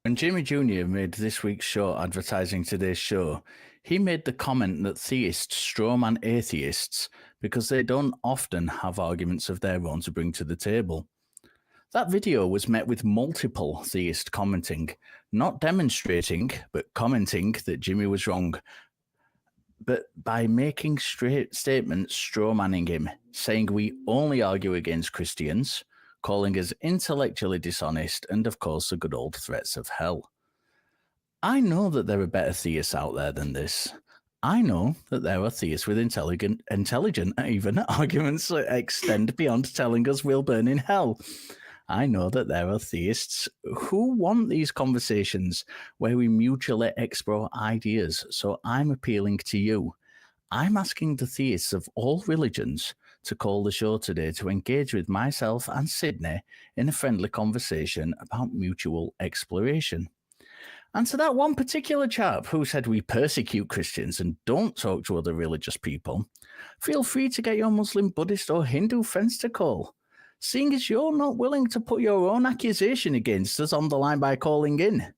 When Jimmy Jr. made this week's show advertising today's show, he made the comment that theists strawman atheists because they don't often have arguments of their own to bring to the table. That video was met with multiple theists commenting, not demonstrating, but commenting that Jimmy was wrong, but by making straight statements strawmanning him, saying we only argue against Christians, calling us intellectually dishonest, and of course the good old threats of hell. I know that there are better theists out there than this. I know that there are theists with intelligent even arguments that extend beyond telling us we'll burn in hell. I know that there are theists who want these conversations where we mutually explore ideas, so I'm appealing to you. I'm asking the theists of all religions to call the show today to engage with myself and Sydney in a friendly conversation about mutual exploration. And to that one particular chap who said we persecute Christians and don't talk to other religious people, feel free to get your Muslim, Buddhist or Hindu friends to call. Seeing as you're not willing to put your own accusation against us on the line by calling in,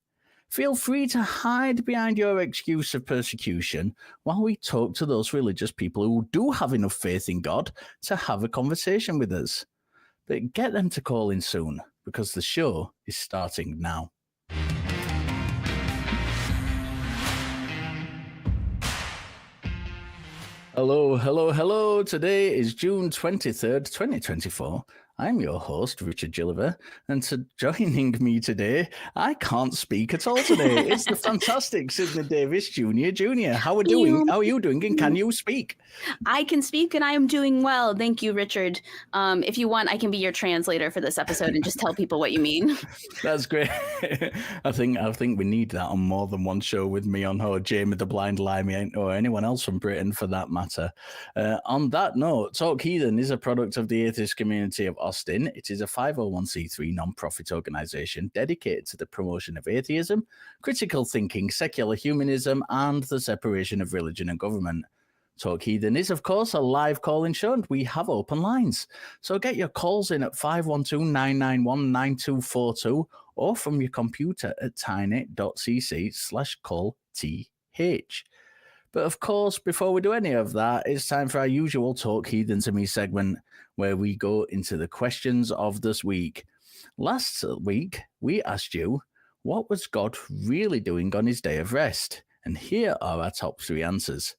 feel free to hide behind your excuse of persecution while we talk to those religious people who do have enough faith in God to have a conversation with us. But get them to call in soon, because the show is starting now. Hello, hello, hello. Today is June 23rd, 2024. I'm your host, Richard Gilliver, and joining me today, I can't speak at all today. It's the fantastic Sydney Davis Jr. How are you doing, and can you speak? I can speak, and I am doing well. Thank you, Richard. If you want, I can be your translator for this episode and just tell people what you mean. That's great. I think we need that on more than one show with me on, or Jamie the Blind Limey, or anyone else from Britain for that matter. On that note, Talk Heathen is a product of the atheist community of Austin. It is a 501c3 non-profit organization dedicated to the promotion of atheism, critical thinking, secular humanism, and the separation of religion and government. Talk Heathen is, of course, a live call-in show, and we have open lines. So get your calls in at 512-991-9242 or from your computer at tiny.cc/callth. But of course, before we do any of that, it's time for our usual Talk Heathen to Me segment, where we go into the questions of this week. Last week, we asked you, what was God really doing on his day of rest? And here are our top 3 answers.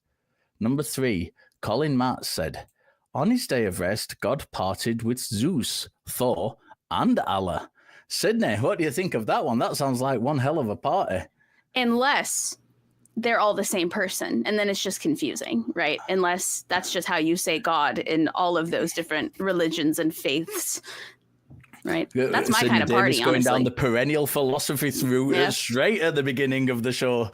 Number 3, Colin Matt said, on his day of rest, God parted with Zeus, Thor, and Allah. Sydney, what do you think of that one? That sounds like one hell of a party. Unless they're all the same person, and then it's just confusing, right? Unless that's just how you say God in all of those different religions and faiths, right? That's my kind of party, going honestly. Down the perennial philosophy route straight at the beginning of the show.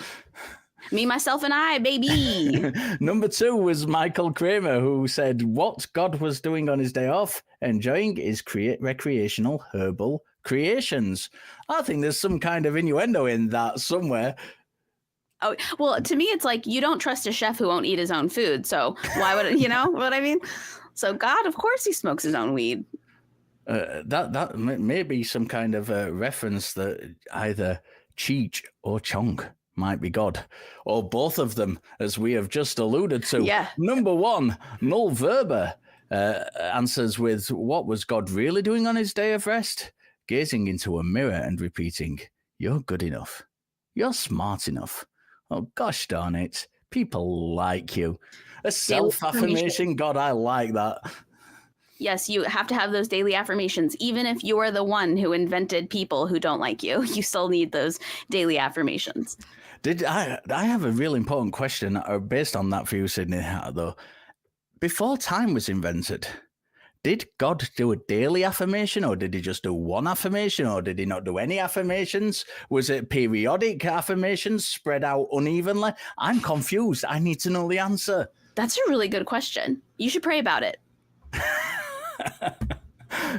Me, myself, and I, baby. Number 2 was Michael Kramer, who said what God was doing on his day off, enjoying his recreational herbal creations. I think there's some kind of innuendo in that somewhere. Oh, well, to me, it's like you don't trust a chef who won't eat his own food. So why would, you know what I mean? So God, of course, he smokes his own weed. That may be some kind of reference that either Cheech or Chong might be God, or both of them, as we have just alluded to. Yeah. Number 1, Null Verber answers with, what was God really doing on his day of rest? Gazing into a mirror and repeating, you're good enough. You're smart enough. Oh, gosh darn it. People like you. A self-affirmation God, I like that. Yes, you have to have those daily affirmations. Even if you are the one who invented people who don't like you, you still need those daily affirmations. I have a really important question based on that for you, Sydney, though. Before time was invented, did God do a daily affirmation, or did he just do one affirmation, or did he not do any affirmations? Was it periodic affirmations spread out unevenly? I'm confused. I need to know the answer. That's a really good question. You should pray about it.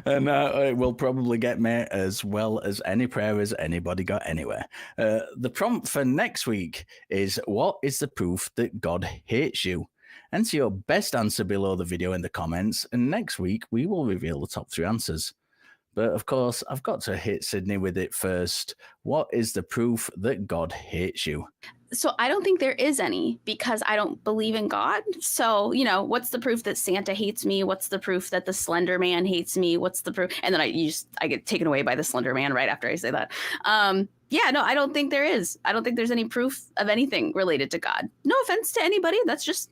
And it will probably get me as well as any prayer as anybody got anywhere. The prompt for next week is, what is the proof that God hates you? Enter your best answer below the video in the comments, and next week we will reveal the top 3 answers. But of course, I've got to hit Sydney with it first. What is the proof that God hates you? So I don't think there is any, because I don't believe in God. So, what's the proof that Santa hates me? What's the proof that the Slender Man hates me? What's the proof? And then I get taken away by the Slender Man right after I say that. Yeah, no, I don't think there is. I don't think there's any proof of anything related to God. No offense to anybody. That's just,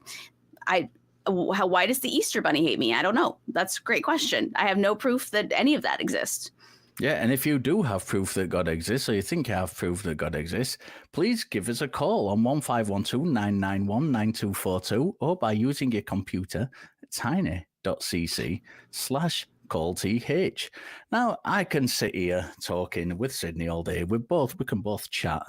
why does the Easter Bunny hate me? I don't know. That's a great question. I have no proof that any of that exists. Yeah, and if you do have proof that God exists, or you think you have proof that God exists, please give us a call on 1512-991-9242, or by using your computer at tiny.cc/callth. Now, I can sit here talking with Sydney all day. We can both chat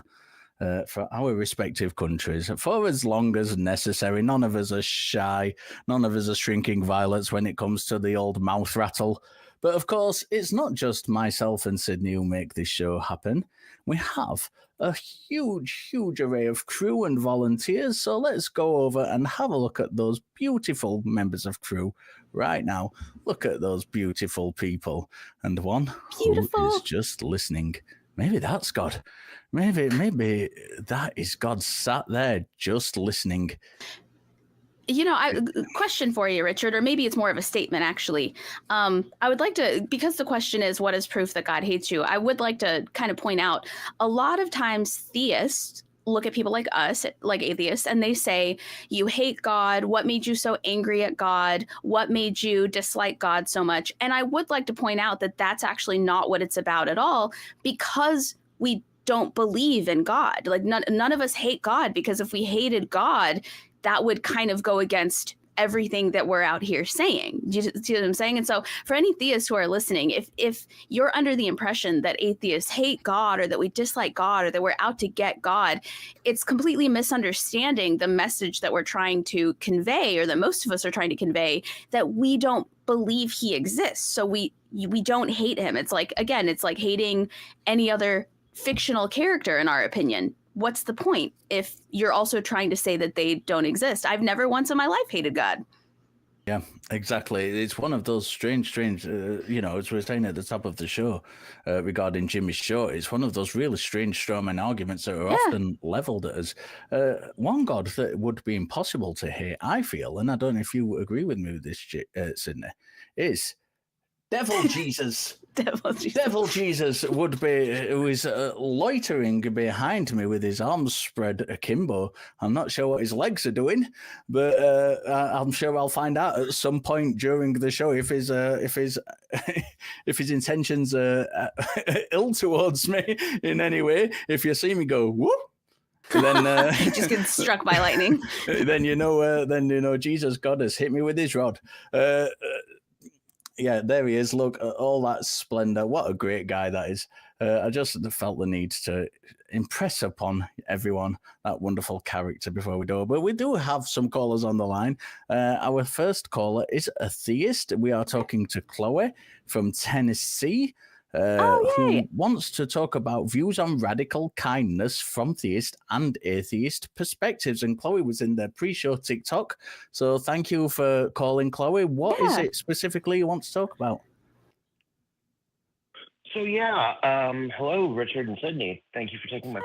for our respective countries for as long as necessary. None of us are shy. None of us are shrinking violets when it comes to the old mouth rattle. But of course, it's not just myself and Sydney who make this show happen. We have a huge, huge array of crew and volunteers. So let's go over and have a look at those beautiful members of crew right now. Look at those beautiful people. And one who is just listening. Maybe that's God. Maybe that is God sat there just listening. Question for you, Richard, or maybe it's more of a statement, actually. I would like to, because the question is, what is proof that God hates you? I would like to kind of point out, a lot of times theists look at people like us, like atheists, and they say, you hate God. What made you so angry at God? What made you dislike God so much? And I would like to point out that that's actually not what it's about at all, because we don't believe in God. Like none of us hate God, because if we hated God, that would kind of go against everything that we're out here saying. Do you see what I'm saying? And so for any theists who are listening, if you're under the impression that atheists hate God, or that we dislike God, or that we're out to get God, it's completely misunderstanding the message that we're trying to convey, or that most of us are trying to convey, that we don't believe he exists. So we don't hate him. It's like, again, it's like hating any other fictional character, in our opinion. What's the point if you're also trying to say that they don't exist? I've never once in my life hated God. Yeah, exactly. It's one of those strange, as we were saying at the top of the show regarding Jimmy's show, it's one of those really strange strawman arguments that are often leveled at us. One God that would be impossible to hate, I feel, and I don't know if you agree with me with this, Sydney, is Devil Jesus. Devil Jesus would be, who is loitering behind me with his arms spread akimbo. I'm not sure what his legs are doing, but I'm sure I'll find out at some point during the show if his intentions are ill towards me in any way. If you see me go whoop, then just get struck by lightning. Then Jesus God has hit me with his rod. Yeah, there he is. Look at all that splendor. What a great guy that is. I just felt the need to impress upon everyone that wonderful character before we go. But we do have some callers on the line. Our first caller is a theist. We are talking to Chloe from Tennessee, who wants to talk about views on radical kindness from theist and atheist perspectives. And Chloe was in the pre-show TikTok. So thank you for calling, Chloe. What is it specifically you want to talk about? So hello, Richard and Sydney. Thank you for taking my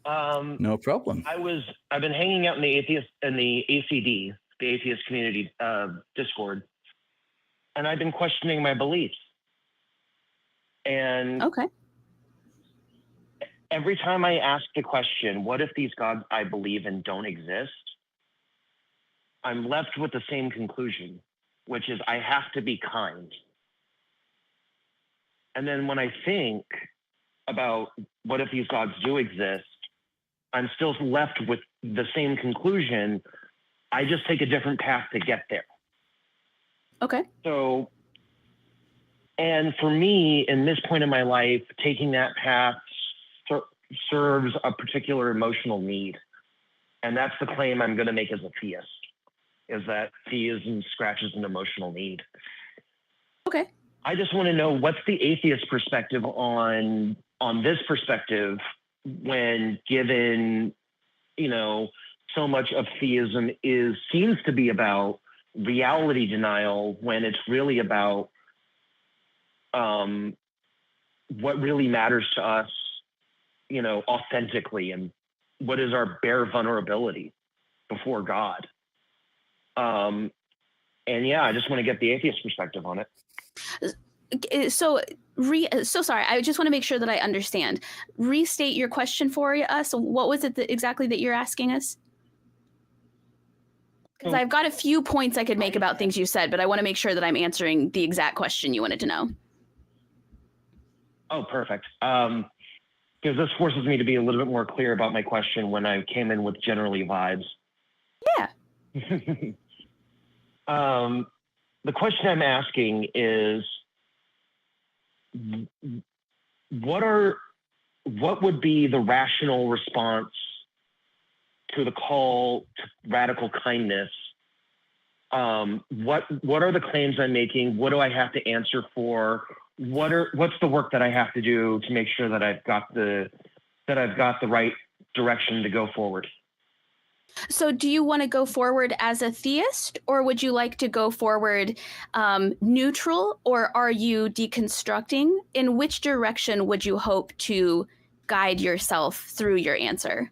call. No problem. I've been hanging out in the ACD, the atheist community Discord, and I've been questioning my beliefs. And every time I ask the question, what if these gods I believe in don't exist? I'm left with the same conclusion, which is I have to be kind. And then when I think about what if these gods do exist, I'm still left with the same conclusion. I just take a different path to get there. Okay. So, and for me, in this point in my life, taking that path serves a particular emotional need. And that's the claim I'm going to make as a theist, is that theism scratches an emotional need. Okay. I just want to know, what's the atheist perspective on this perspective when given, so much of theism seems to be about reality denial, when it's really about what really matters to us, authentically, and what is our bare vulnerability before God. And yeah, I just want to get the atheist perspective on it. So sorry, I just want to make sure that I understand. Restate your question for us. What was it exactly that you're asking us? Because I've got a few points I could make about things you said, but I want to make sure that I'm answering the exact question you wanted to know. Oh, perfect. Because this forces me to be a little bit more clear about my question when I came in with generally vibes. Yeah. The question I'm asking is, what would be the rational response to the call to radical kindness? What are the claims I'm making? What do I have to answer for? What's the work that I have to do to make sure that I've got the right direction to go forward? So do you want to go forward as a theist, or would you like to go forward neutral, or are you deconstructing? In which direction would you hope to guide yourself through your answer?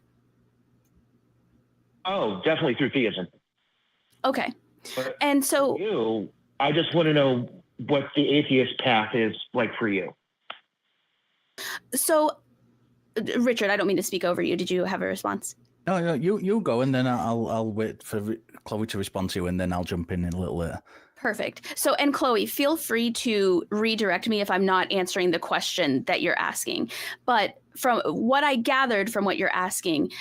Oh, definitely through theism. Okay. But and so you, I just want to know what the atheist path is like for you. So, Richard, I don't mean to speak over you. Did you have a response? No, you go, and then I'll wait for Chloe to respond to you, and then I'll jump in a little later. Perfect. So, and Chloe, feel free to redirect me if I'm not answering the question that you're asking. But from what I gathered from what you're asking,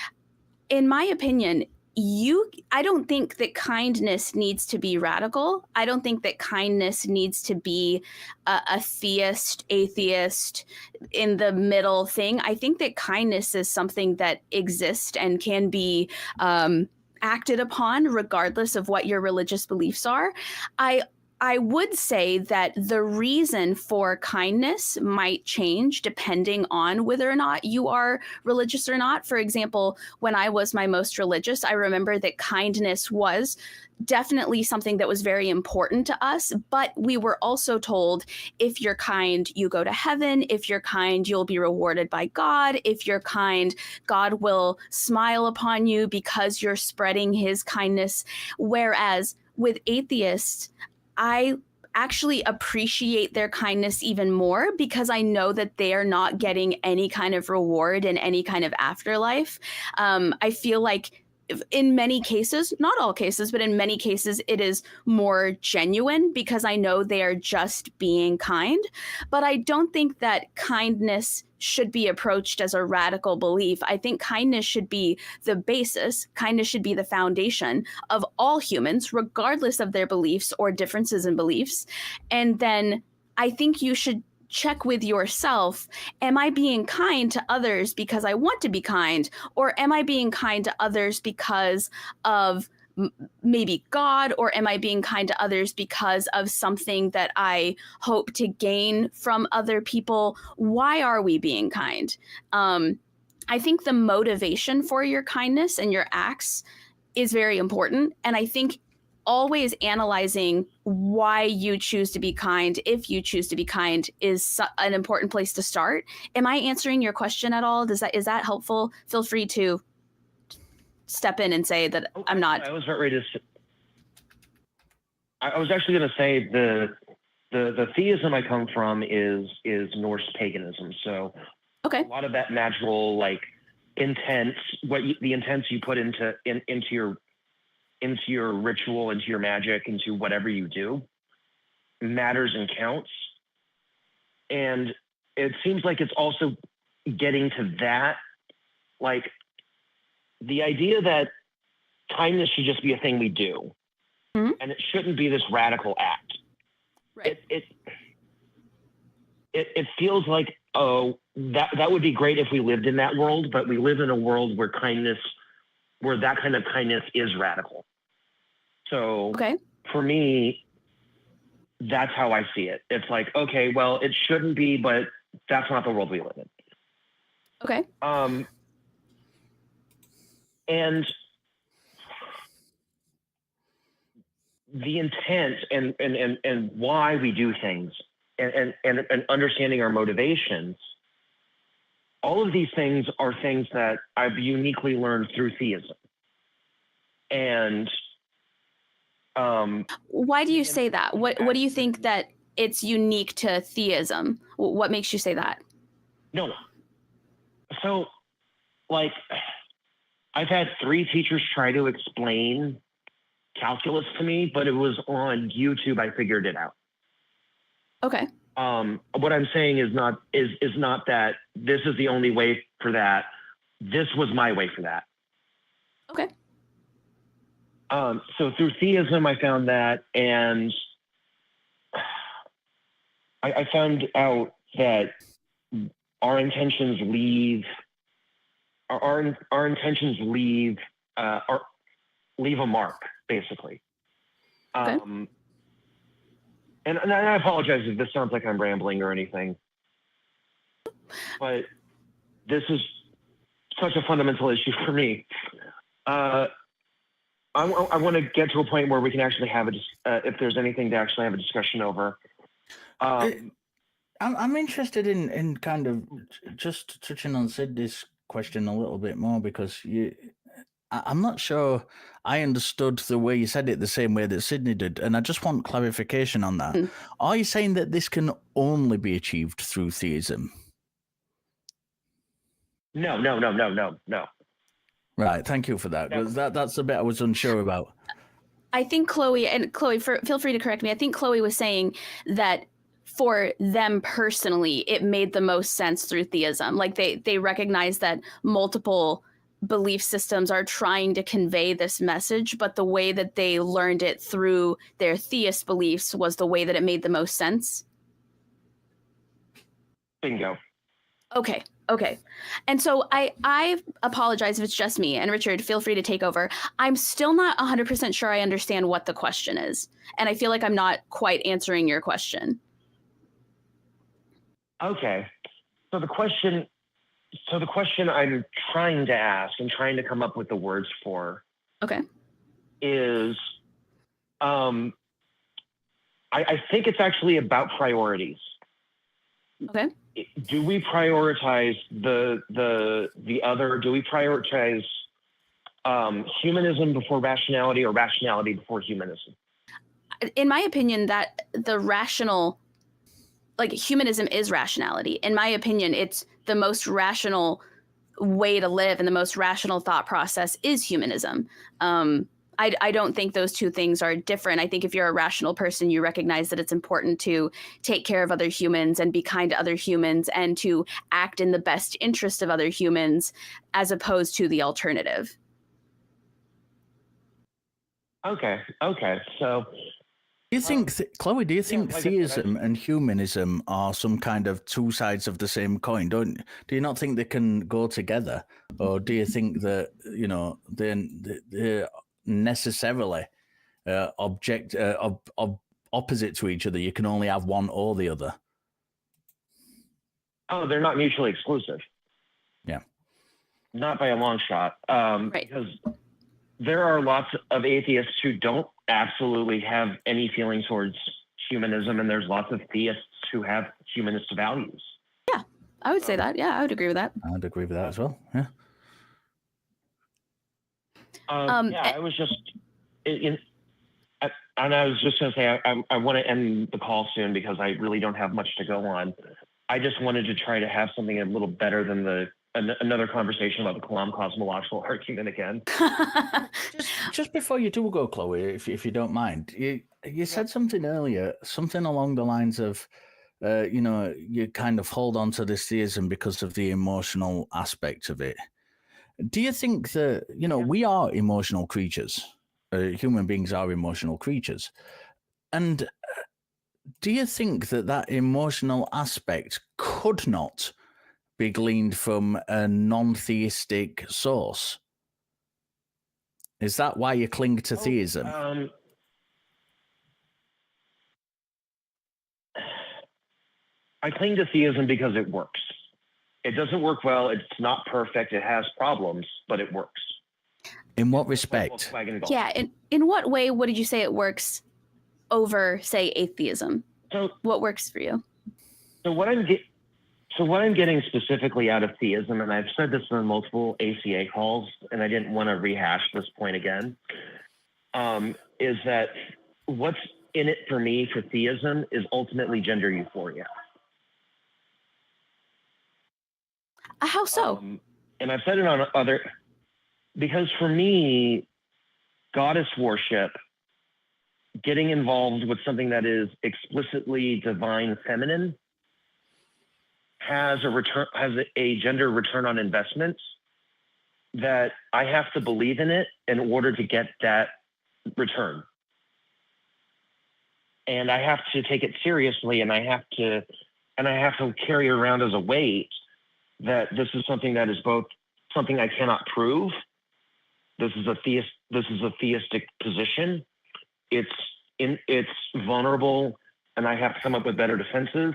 in my opinion, I don't think that kindness needs to be radical. I don't think that kindness needs to be a theist, atheist, in the middle thing. I think that kindness is something that exists and can be acted upon regardless of what your religious beliefs are. I would say that the reason for kindness might change depending on whether or not you are religious or not. For example, when I was my most religious, I remember that kindness was definitely something that was very important to us, but we were also told, if you're kind, you go to heaven. If you're kind, you'll be rewarded by God. If you're kind, God will smile upon you because you're spreading his kindness. Whereas with atheists, I actually appreciate their kindness even more because I know that they are not getting any kind of reward in any kind of afterlife. I feel like in many cases, not all cases, but in many cases, it is more genuine because I know they are just being kind. But I don't think that kindness should be approached as a radical belief. I think kindness should be the basis. Kindness should be the foundation of all humans, regardless of their beliefs or differences in beliefs. And then I think you should check with yourself. Am I being kind to others because I want to be kind? Or am I being kind to others because of maybe God? Or am I being kind to others because of something that I hope to gain from other people? Why are we being kind? I think the motivation for your kindness and your acts is very important. And I think always analyzing why you choose to be kind, if you choose to be kind, is an important place to start. Am I answering your question at all? Is that helpful? Feel free to step in and say that I'm not. I was not ready to. I was actually going to say the theism I come from is Norse paganism. So okay, a lot of that natural intents, the intents you put into your ritual, into your magic, into whatever you do, matters and counts. And it seems like it's also getting to that, like the idea that kindness should just be a thing we do, mm-hmm. and it shouldn't be this radical act. Right. It feels like, oh, that would be great if we lived in that world, but we live in a world where that kind of kindness is radical. So okay. For me, that's how I see it. It's like, okay, well, it shouldn't be, but that's not the world we live in. Okay. And the intent and why we do things and understanding our motivations, all of these things are things that I've uniquely learned through theism. And why do you say that? What do you think that it's unique to theism? What makes you say that? No. So, like, I've had 3 teachers try to explain calculus to me, but it was on YouTube. I figured it out. Okay. What I'm saying is not that this is the only way for that. This was my way for that. Okay. So through theism, I found that, and I found out that our intentions leave a mark, basically. Okay. And I apologize if this sounds like I'm rambling or anything, but this is such a fundamental issue for me. I want to get to a point where we can actually have if there's anything to actually have a discussion over. I'm interested in kind of just touching on Sydney's question a little bit more, because I'm not sure I understood the way you said it the same way that Sydney did, and I just want clarification on that. Are you saying that this can only be achieved through theism? No. Right, thank you for that. Because that's the bit I was unsure about. I think Chloe, feel free to correct me. I think Chloe was saying that for them personally, it made the most sense through theism. Like they recognize that multiple belief systems are trying to convey this message, but the way that they learned it through their theist beliefs was the way that it made the most sense. Bingo. Okay. And so I apologize if it's just me, and Richard, feel free to take over. I'm still not 100% sure I understand what the question is, and I feel like I'm not quite answering your question. Okay. So the question I'm trying to ask and trying to come up with the words for, okay, is I think it's actually about priorities. Okay. Do we prioritize the other? Do we prioritize humanism before rationality, or rationality before humanism? In my opinion, that the rational, like, humanism is rationality. In my opinion, it's the most rational way to live, and the most rational thought process is humanism. I don't think those two things are different. I think if you're a rational person, you recognize that it's important to take care of other humans and be kind to other humans and to act in the best interest of other humans, as opposed to the alternative. Okay. So Do you think, Chloe, theism and humanism are some kind of two sides of the same coin? Do you not think they can go together? Or do you think that, they're necessarily opposite to each other? You can only have one or the other. Oh, they're not mutually exclusive. Yeah. Not by a long shot. Right. Because there are lots of atheists who don't absolutely have any feeling towards humanism, and there's lots of theists who have humanist values. Yeah, I would say that. Yeah, I would agree with that. I'd agree with that as well. Yeah. I was just and I was just going to say I want to end the call soon because I really don't have much to go on. I just wanted to try to have something a little better than another conversation about the Kalam cosmological argument again. Just before you do go, Chloe, if you don't mind, you said something earlier, something along the lines of, you kind of hold on to this theism because of the emotional aspect of it. Do you think that, we are emotional creatures? Human beings are emotional creatures. And do you think that emotional aspect could not be gleaned from a non-theistic source? Is that why you cling to theism? I cling to theism because it works. It doesn't work well. It's not perfect. It has problems, but it works. In what respect? Yeah. In what way would you say it works over, say, atheism? So what works for you? So what I'm getting specifically out of theism, and I've said this on multiple ACA calls, and I didn't want to rehash this point again, is that what's in it for me for theism is ultimately gender euphoria. How so? And I've said it on because for me, goddess worship, getting involved with something that is explicitly divine feminine, has a gender return on investment that I have to believe in it in order to get that return. And I have to take it seriously, and I have to carry around as a weight that this is something that is both something I cannot prove. This is a theistic position. It's vulnerable, and I have to come up with better defenses.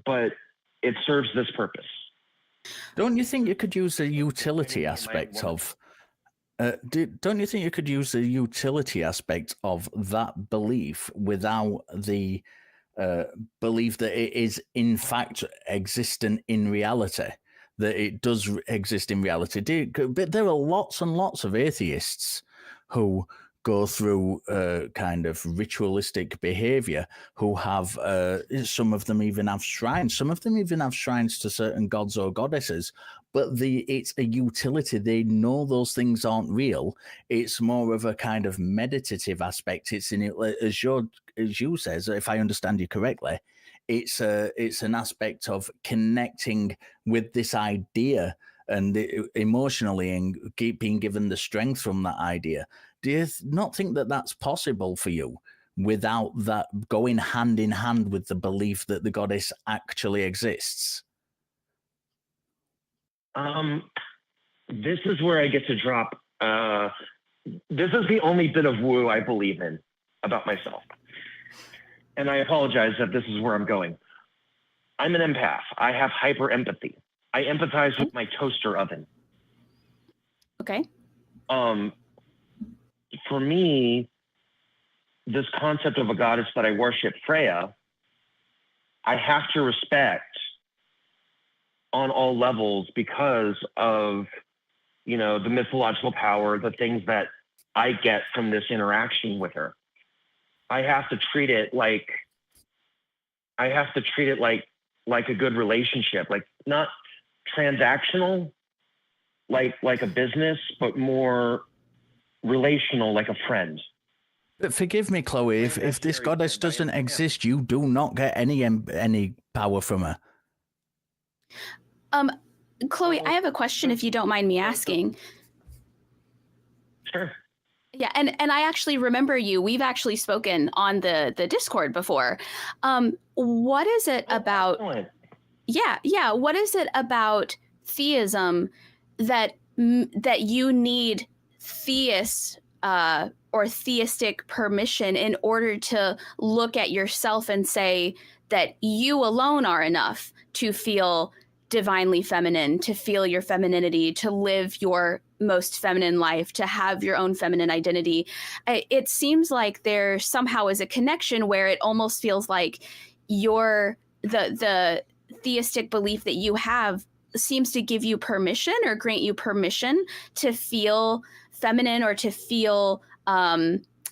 But it serves this purpose. Don't you think you could use the utility aspect of? Don't you think you could use the utility aspect of that belief without the belief that it is in fact existent in reality? That it does exist in reality. But there are lots and lots of atheists who go through kind of ritualistic behavior, who have, some of them even have shrines. Some of them even have shrines to certain gods or goddesses, but it's a utility. They know those things aren't real. It's more of a kind of meditative aspect. It's in it, as you says, if I understand you correctly, it's an aspect of connecting with this idea and emotionally and being given the strength from that idea. Do you not think that that's possible for you without that going hand in hand with the belief that the goddess actually exists? This is where I get to drop. This is the only bit of woo I believe in about myself. And I apologize that this is where I'm going. I'm an empath. I have hyper empathy. I empathize with my toaster oven. Okay. For me, this concept of a goddess that I worship, Freya, I have to respect on all levels because of, the mythological power, the things that I get from this interaction with her. I have to treat it like a good relationship, like not transactional, like a business, but more relational, like a friend. But forgive me, Chloe, if this goddess doesn't exist, you do not get any power from her. Chloe, I have a question if you don't mind me asking. Sure. Yeah, and I actually remember you. We've actually spoken on the Discord before. What is it about? Excellent. Yeah. What is it about theism that you need theists or theistic permission in order to look at yourself and say that you alone are enough to feel divinely feminine, to feel your femininity, to live your most feminine life, to have your own feminine identity? It seems like there somehow is a connection where it almost feels like the theistic belief that you have seems to give you permission or grant you permission to feel feminine or to feel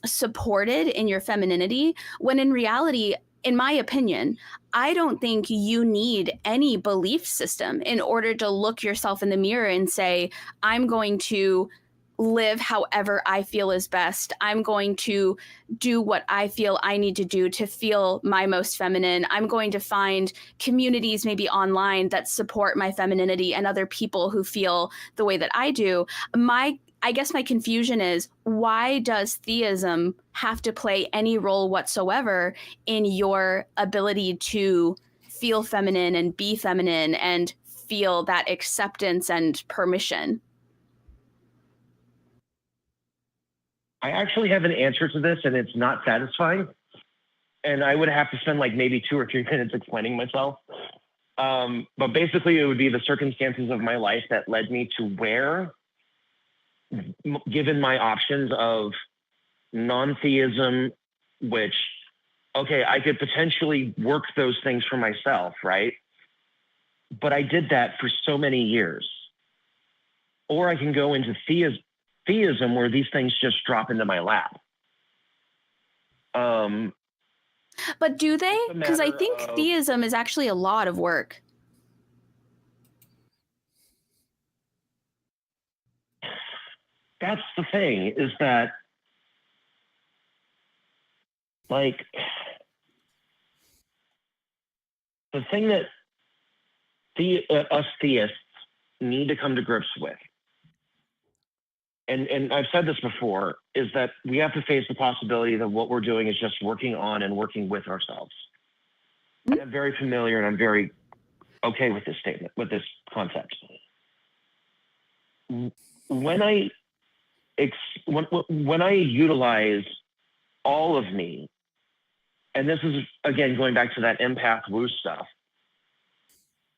supported in your femininity, when in reality, in my opinion, I don't think you need any belief system in order to look yourself in the mirror and say, I'm going to live however I feel is best. I'm going to do what I feel I need to do to feel my most feminine. I'm going to find communities maybe online that support my femininity and other people who feel the way that I do. I guess my confusion is, why does theism have to play any role whatsoever in your ability to feel feminine and be feminine and feel that acceptance and permission? I actually have an answer to this, and it's not satisfying. And I would have to spend like maybe 2 or 3 minutes explaining myself. But basically, it would be the circumstances of my life that led me to where, given my options of non-theism which, okay, I could potentially work those things for myself, right? But I did that for so many years. Or I can go into theism where these things just drop into my lap. But do they? Because I think theism is actually a lot of work. That's the thing, is that, like, the thing that us theists need to come to grips with, and I've said this before, is that we have to face the possibility that what we're doing is just working on and working with ourselves. And I'm very familiar and I'm very okay with this statement, with this concept. When I utilize all of me, and this is, again, going back to that empath woo stuff,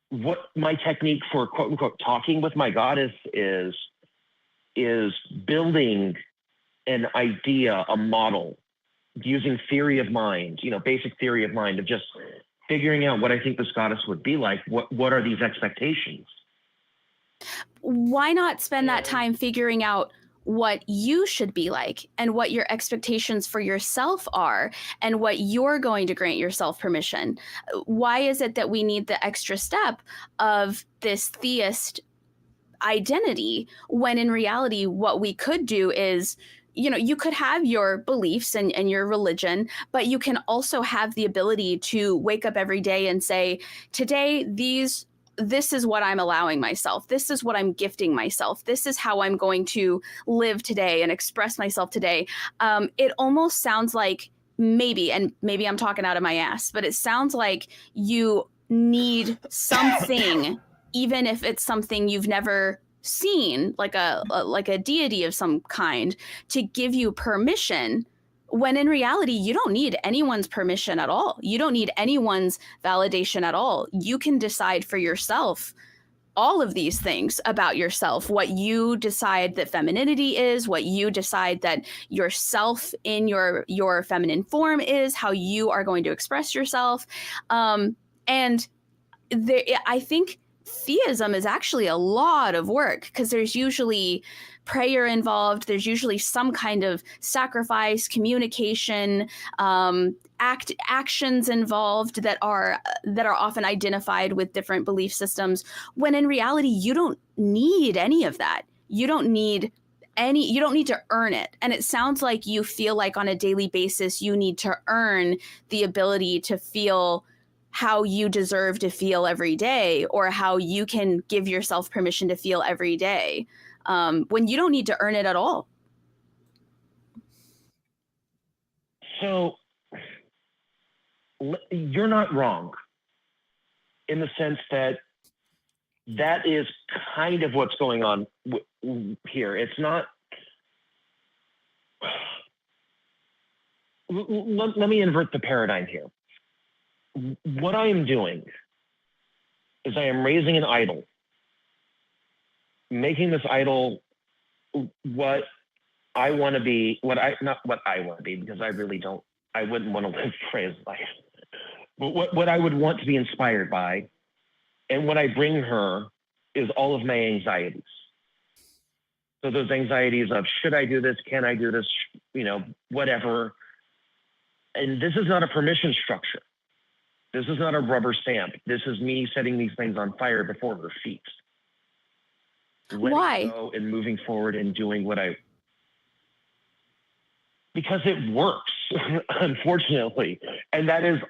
what my technique for quote unquote talking with my God is building an idea, a model, using theory of mind, basic theory of mind, of just figuring out what I think this goddess would be like. What are these expectations? Why not spend that time figuring out what you should be like and what your expectations for yourself are and what you're going to grant yourself permission? Why is it that we need the extra step of this theist identity when in reality what we could do is, you could have your beliefs and your religion, but you can also have the ability to wake up every day and say, today, this is what I'm allowing myself. This is what I'm gifting myself. This is how I'm going to live today and express myself today. It almost sounds like maybe I'm talking out of my ass, but it sounds like you need something, even if it's something you've never seen, like a deity of some kind, to give you permission, when in reality, you don't need anyone's permission at all. You don't need anyone's validation at all. You can decide for yourself all of these things about yourself, what you decide that femininity is, what you decide that yourself in your feminine form is, how you are going to express yourself. I think theism is actually a lot of work because there's usually prayer involved. There's usually some kind of sacrifice, communication, actions involved that are often identified with different belief systems, when in reality, you don't need any of that. You don't need to earn it. And it sounds like you feel like on a daily basis, you need to earn the ability to feel how you deserve to feel every day, or how you can give yourself permission to feel every day, when you don't need to earn it at all. So you're not wrong in the sense that is kind of what's going on here. It's not. Let me invert the paradigm here. What I am doing is I am raising an idol, making this idol what I want to be, not what I want to be, because I wouldn't want to live Freya's life, but what I would want to be inspired by. And what I bring her is all of my anxieties. So those anxieties of, should I do this? Can I do this? Whatever. And this is not a permission structure. This is not a rubber stamp. This is me setting these things on fire before her feet. Why? Go and moving forward and doing because it works, unfortunately. And that is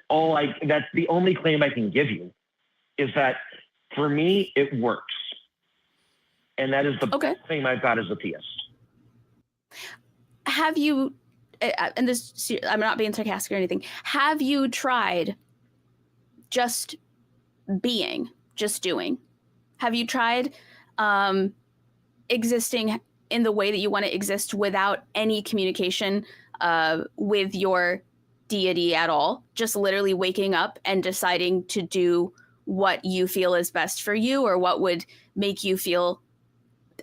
that's the only claim I can give you, is that for me, it works. And that is the best thing I've got as a theist. Have you, and this, I'm not being sarcastic or anything, have you tried just being, just doing? Have you tried existing in the way that you want to exist without any communication with your deity at all? Just literally waking up and deciding to do what you feel is best for you, or what would make you feel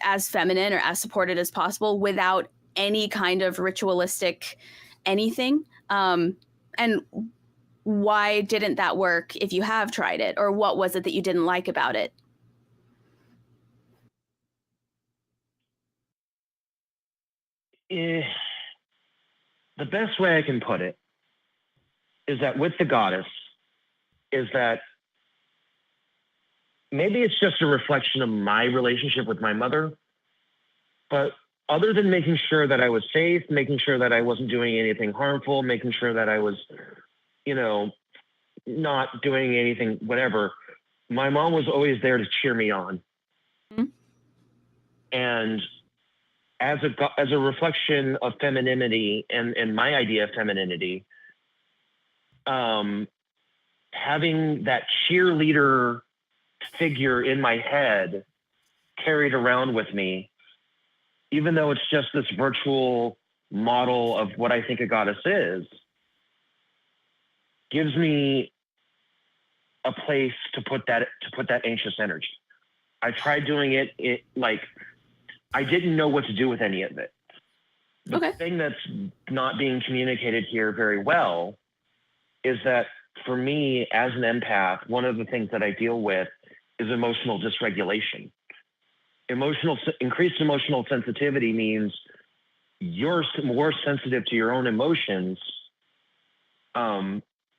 as feminine or as supported as possible, without any kind of ritualistic anything? And why didn't that work if you have tried it? Or what was it that you didn't like about it? The best way I can put it is that with the goddess, is that maybe it's just a reflection of my relationship with my mother, but other than making sure that I was safe, making sure that I wasn't doing anything harmful, making sure that I was, not doing anything, whatever, my mom was always there to cheer me on. Mm-hmm. And as a reflection of femininity and my idea of femininity, having that cheerleader figure in my head carried around with me, even though it's just this virtual model of what I think a goddess is, gives me a place to put that anxious energy. I tried doing it like I didn't know what to do with any of it. The thing that's not being communicated here very well is that for me as an empath, one of the things that I deal with is emotional dysregulation. Increased emotional sensitivity means you're more sensitive to your own emotions,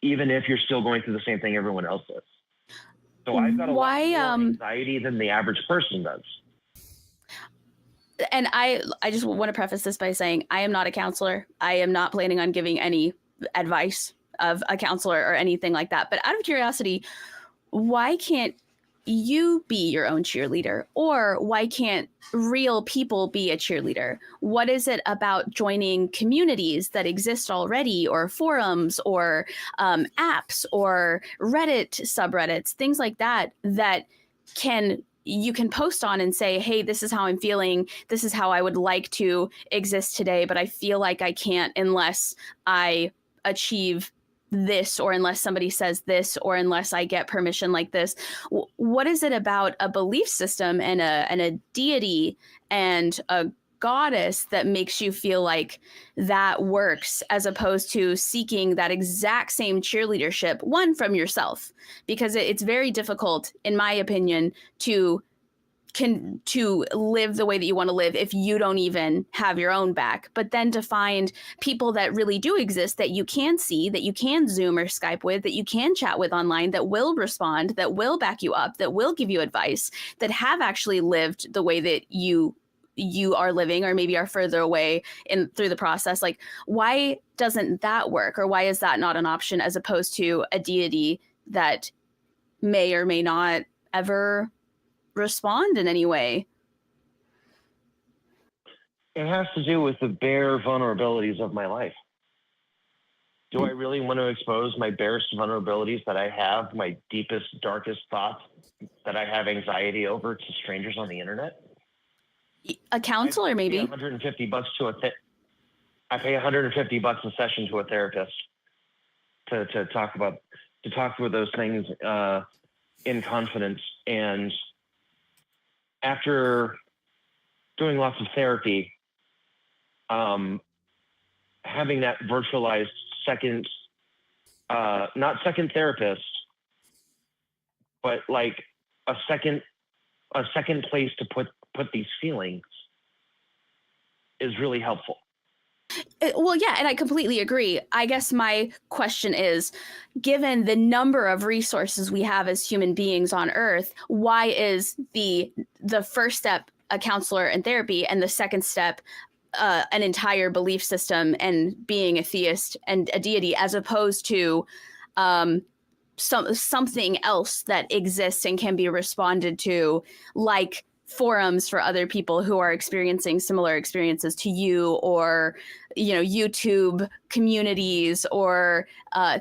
even if you're still going through the same thing everyone else is. So I've got a lot more anxiety than the average person does. And I just want to preface this by saying I am not a counselor. I am not planning on giving any advice of a counselor or anything like that. But out of curiosity, why can't you be your own cheerleader? Or why can't real people be a cheerleader? What is it about joining communities that exist already, or forums, or apps, or Reddit subreddits, things like that, that you can post on and say, hey, this is how I'm feeling. This is how I would like to exist today, but I feel like I can't unless I achieve this, or unless somebody says this, or unless I get permission like this. What is it about a belief system and a deity and a goddess that makes you feel like that works, as opposed to seeking that exact same cheerleadership, one, from yourself? Because it's very difficult, in my opinion, to live the way that you want to live if you don't even have your own back. But then to find people that really do exist, that you can see, that you can Zoom or Skype with, that you can chat with online, that will respond, that will back you up, that will give you advice, that have actually lived the way that you are living, or maybe are further away through the process. Like, why doesn't that work? Or why is that not an option, as opposed to a deity that may or may not ever respond in any way? It has to do with the bare vulnerabilities of my life. Do I really want to expose my barest vulnerabilities that I have, my deepest, darkest thoughts that I have anxiety over, to strangers on the internet? A counselor, maybe. I pay $150 I pay $150 a session to a therapist to talk about those things in confidence. And after doing lots of therapy, having that virtualized not second therapist, but like a second place to put these feelings is really helpful. Well, yeah, and I completely agree. I guess my question is, given the number of resources we have as human beings on Earth, why is the first step a counselor and therapy, and the second step an entire belief system and being a theist and a deity, as opposed to something else that exists and can be responded to, like forums for other people who are experiencing similar experiences to you, or YouTube communities, or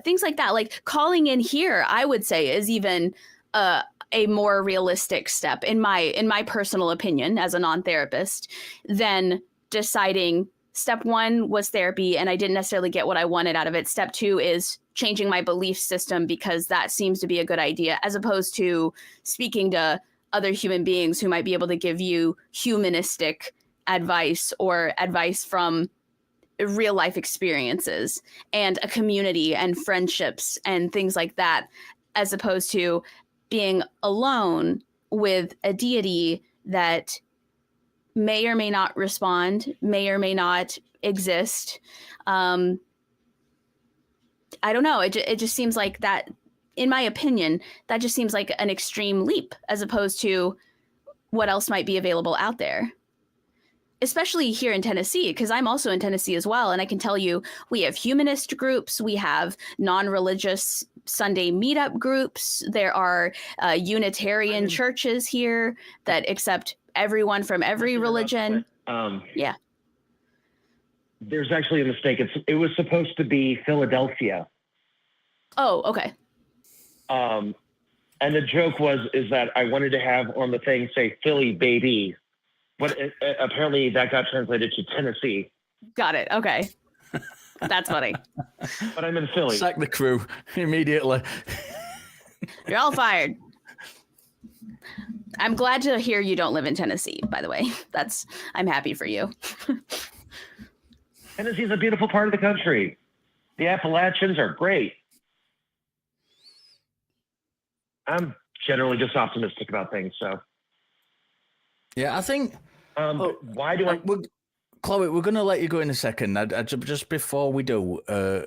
things like that? Like, calling in here, I would say, is even a more realistic step, in my personal opinion, as a non-therapist, than deciding step one was therapy and I didn't necessarily get what I wanted out of it. Step two is changing my belief system because that seems to be a good idea, as opposed to speaking to other human beings who might be able to give you humanistic advice, or advice from real life experiences and a community and friendships and things like that, as opposed to being alone with a deity that may or may not respond, may or may not exist. I don't know. It just seems like that, in my opinion, that just seems like an extreme leap as opposed to what else might be available out there. Especially here in Tennessee, because I'm also in Tennessee as well. And I can tell you, we have humanist groups, we have non-religious Sunday meetup groups. There are Unitarian churches here that accept everyone from every religion. Yeah. There's actually a mistake. It was supposed to be Philadelphia. Oh, okay. And the joke is that I wanted to have on the thing say Philly baby. But apparently that got translated to Tennessee. Got it. Okay. That's funny. But I'm in Philly. Sack the crew immediately. You're all fired. I'm glad to hear you don't live in Tennessee, by the way. I'm happy for you. Tennessee's a beautiful part of the country. The Appalachians are great. I'm generally just optimistic about things, so. Yeah, I think. Why do I? Chloe, we're going to let you go in a second. Just before we do,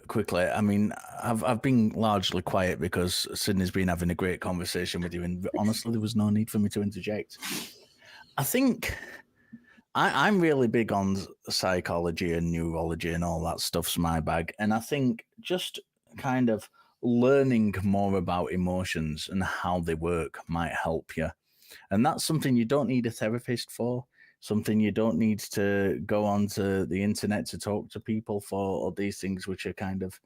quickly, I mean, I've been largely quiet because Sydney's been having a great conversation with you, and honestly, there was no need for me to interject. I think I'm really big on psychology and neurology and all that stuff's my bag, and I think just kind of learning more about emotions and how they work might help you. And that's something you don't need a therapist for, something you don't need to go onto the internet to talk to people for, or these things which are kind of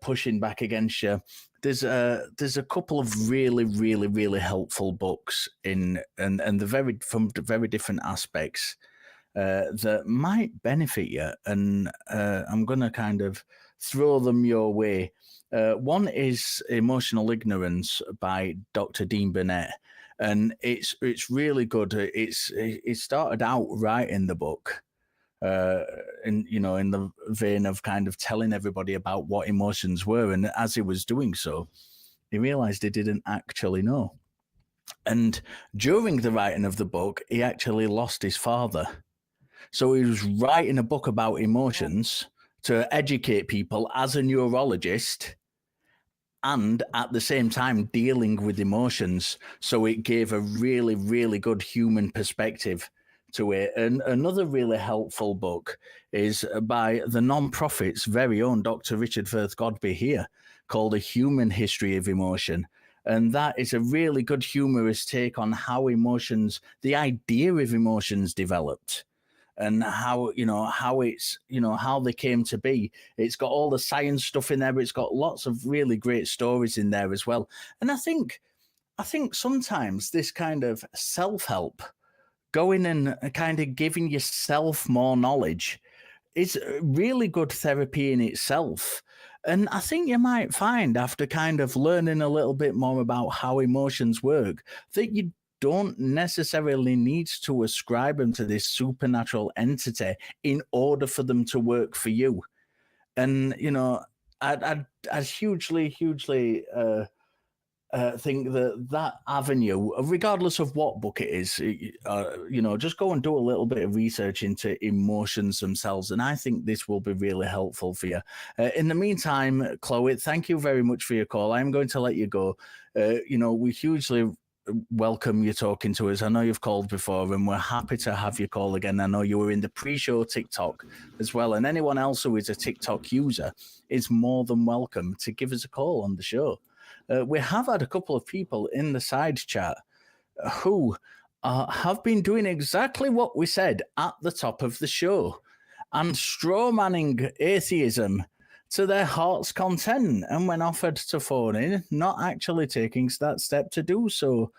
pushing back against you. There's a couple of really, really, really helpful books and from very different aspects that might benefit you. And I'm going to kind of throw them your way. One is Emotional Ignorance by Dr. Dean Burnett. And it's really good. It started out right in the book, in the vein of kind of telling everybody about what emotions were. And as he was doing so, he realized he didn't actually know. And during the writing of the book, he actually lost his father. So he was writing a book about emotions to educate people as a neurologist, and at the same time dealing with emotions. So it gave a really, really good human perspective to it. And another really helpful book is by the non-profit's very own Dr. Richard Firth-Godbehereare, called A Human History of Emotion. And that is a really good humorous take on how emotions, the idea of emotions developed. And how they came to be. It's got all the science stuff in there, but it's got lots of really great stories in there as well. And I think sometimes this kind of self-help, going and kind of giving yourself more knowledge, is really good therapy in itself. And I think you might find, after kind of learning a little bit more about how emotions work, that you don't necessarily need to ascribe them to this supernatural entity in order for them to work for you. And, I'd hugely think that avenue, regardless of what book it is, just go and do a little bit of research into emotions themselves. And I think this will be really helpful for you. In the meantime, Chloe, thank you very much for your call. I'm going to let you go. We hugely welcome you talking to us. I know you've called before, and we're happy to have you call again. I know you were in the pre-show TikTok as well, and anyone else who is a TikTok user is more than welcome to give us a call on the show. We have had a couple of people in the side chat who have been doing exactly what we said at the top of the show and strawmanning atheism to their heart's content, and when offered to phone in, not actually taking that step to do so.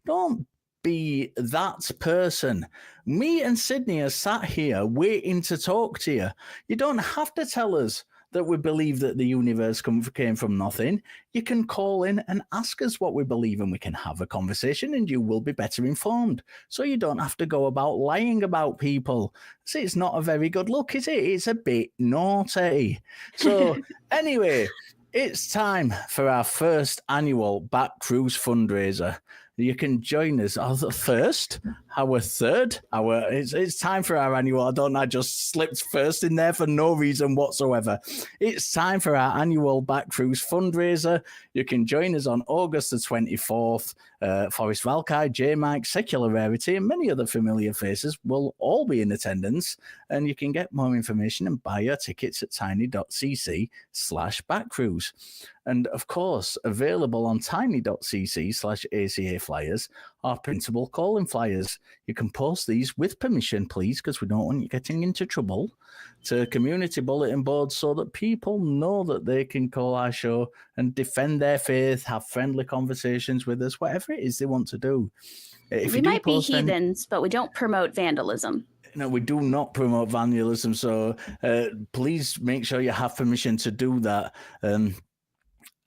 Don't be that person. Me and Sydney are sat here waiting to talk to you. You don't have to tell us that we believe that the universe came from nothing, you can call in and ask us what we believe, and we can have a conversation, and you will be better informed. So you don't have to go about lying about people. See, it's not a very good look, is it? It's a bit naughty. So anyway, it's time for our first annual Back Cruise fundraiser. You can join us it's time for our annual. I just slipped first in there for no reason whatsoever. It's time for our annual Back Cruise fundraiser. You can join us on August the 24th. Forrest Valkai, J Mike, Secular Rarity, and many other familiar faces will all be in attendance, and you can get more information and buy your tickets at tiny.cc/backcruise. And of course, available on tiny.cc/ACA flyers are printable calling flyers. You can post these with permission, please, because we don't want you getting into trouble, to community bulletin boards so that people know that they can call our show and defend their faith, have friendly conversations with us, whatever it is they want to do. We might be heathens, but we don't promote vandalism. No, we do not promote vandalism, so please make sure you have permission to do that.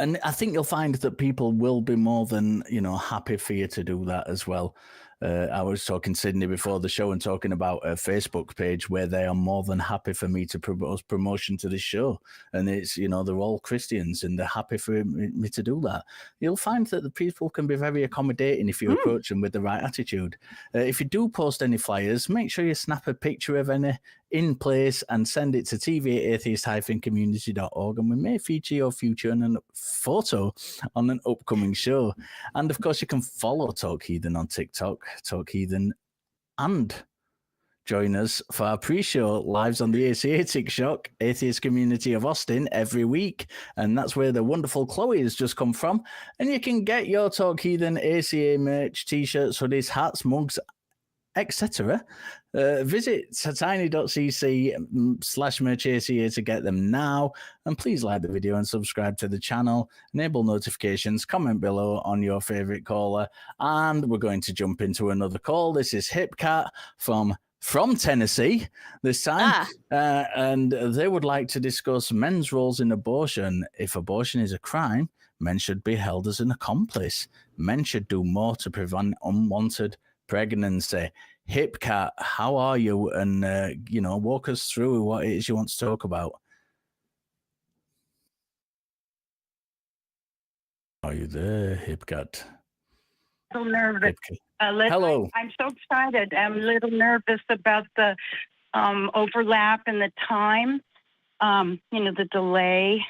And I think you'll find that people will be more than, happy for you to do that as well. I was talking Sydney before the show and talking about a Facebook page where they are more than happy for me to propose promotion to this show. And it's, they're all Christians and they're happy for me to do that. You'll find that the people can be very accommodating if you approach them with the right attitude. If you do post any flyers, make sure you snap a picture of any in place and send it to tv@atheist-community.org, and we may feature your future in a photo on an upcoming show. And of course, you can follow Talk Heathen on TikTok, Talk Heathen, and join us for our pre-show lives on the Asiatic Shock, Atheist Community of Austin, every week. And that's where the wonderful Chloe has just come from. And you can get your Talk Heathen ACA merch, t-shirts, hoodies, hats, mugs, etc. Visit tiny.cc/merchaca to get them now. And please like the video and subscribe to the channel. Enable notifications, comment below on your favorite caller. And we're going to jump into another call. This is Hipkat from Tennessee this time. And they would like to discuss men's roles in abortion. If abortion is a crime, men should be held as an accomplice. Men should do more to prevent unwanted pregnancy. Hipkat, how are you? And walk us through what it is you want to talk about. Are you there, Hipkat? A little nervous. Hello. I'm so excited. I'm a little nervous about the overlap in the time. The delay.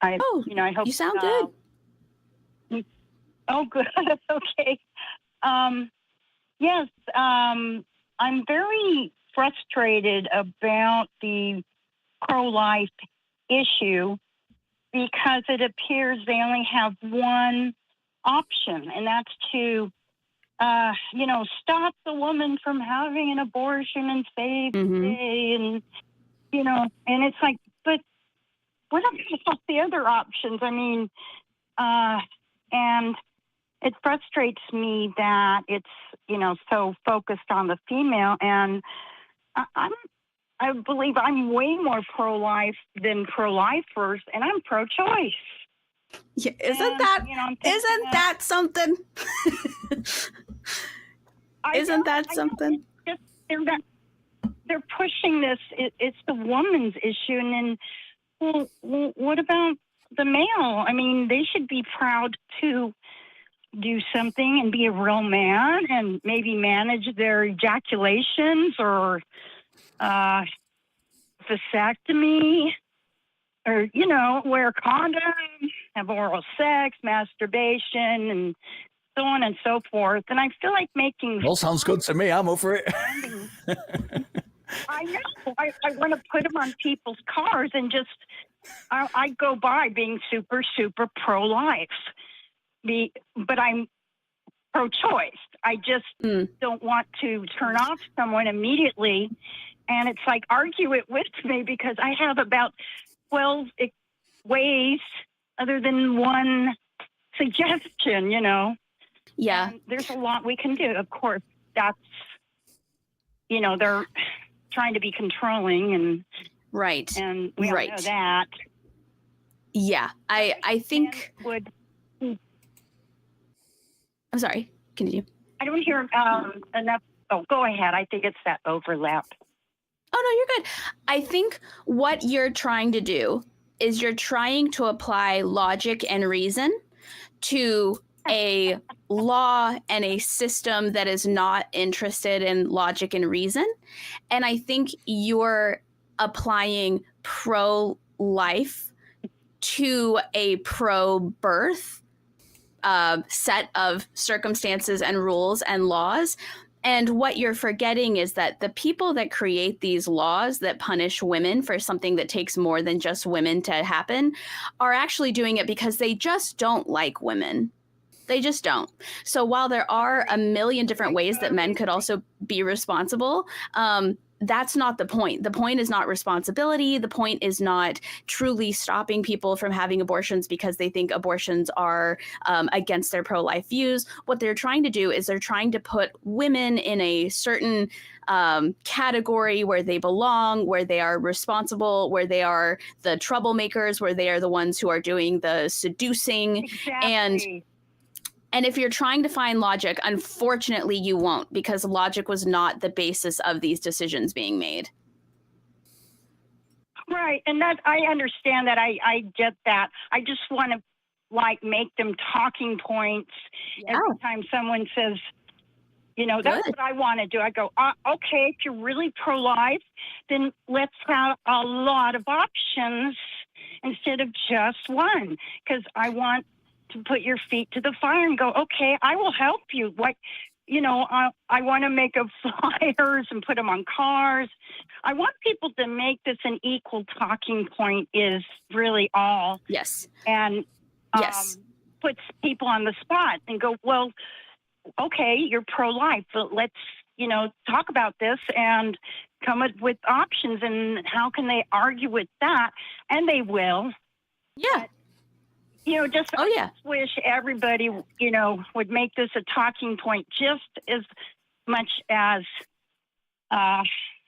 I hope you sound good. Oh, good. Okay. Yes, I'm very frustrated about the pro-life issue because it appears they only have one option, and that's to, stop the woman from having an abortion and save the day, and it's like, but what about the other options? I mean, and it frustrates me that it's, so focused on the female. And I believe I'm way more pro-life than pro-lifers, and I'm pro-choice. Yeah, isn't that something? Isn't that something? They're pushing this. It's the woman's issue. And then, well, what about the male? I mean, they should be proud to do something and be a real man and maybe manage their ejaculations or vasectomy or, wear condoms, have oral sex, masturbation, and so on and so forth. And I feel like making... All sounds good to me. I'm over it. I know. I want to put them on people's cars and just... I go by being super, super pro-life. But I'm pro-choice. I just don't want to turn off someone immediately. And it's like, argue it with me because I have about 12 ways other than one suggestion, Yeah. And there's a lot we can do. Of course, that's, they're trying to be controlling and Right. And we all know that. Yeah. I think would. I'm sorry. Continue. I don't hear enough. Oh, go ahead. I think it's that overlap. Oh, no, you're good. I think what you're trying to do is you're trying to apply logic and reason to a law and a system that is not interested in logic and reason. And I think you're applying pro-life to a pro-birth set of circumstances and rules and laws. And what you're forgetting is that the people that create these laws that punish women for something that takes more than just women to happen are actually doing it because they just don't like women. They just don't. So while there are a million different ways that men could also be responsible, that's not the point. The point is not responsibility. The point is not truly stopping people from having abortions because they think abortions are against their pro-life views. What they're trying to do is they're trying to put women in a certain category where they belong, where they are responsible, where they are the troublemakers, where they are the ones who are doing the seducing. Exactly. And if you're trying to find logic, unfortunately, you won't, because logic was not the basis of these decisions being made. Right. And that I understand that. I get that. I just want to make them talking points every time someone says, that's what I want to do. I go, okay, if you're really pro-life, then let's have a lot of options instead of just one, because I want to put your feet to the fire and go, okay, I will help you. I want to make up flyers and put them on cars. I want people to make this an equal talking point is really all. Yes. And puts people on the spot and go, well, okay, you're pro-life, but let's, talk about this and come up with options and how can they argue with that? And they will. Yeah. I just wish everybody, would make this a talking point just as much as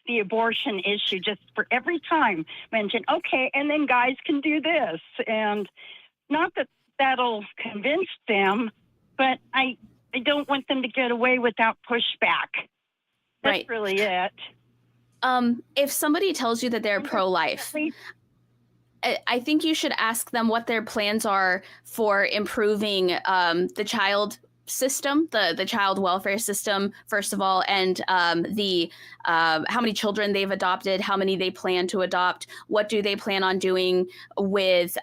the abortion issue, just for every time mention, okay, and then guys can do this. And not that that'll convince them, but I don't want them to get away without pushback. That's really it. If somebody tells you that they're pro-life, I think you should ask them what their plans are for improving the child system, the child welfare system, first of all, and how many children they've adopted, how many they plan to adopt, what do they plan on doing with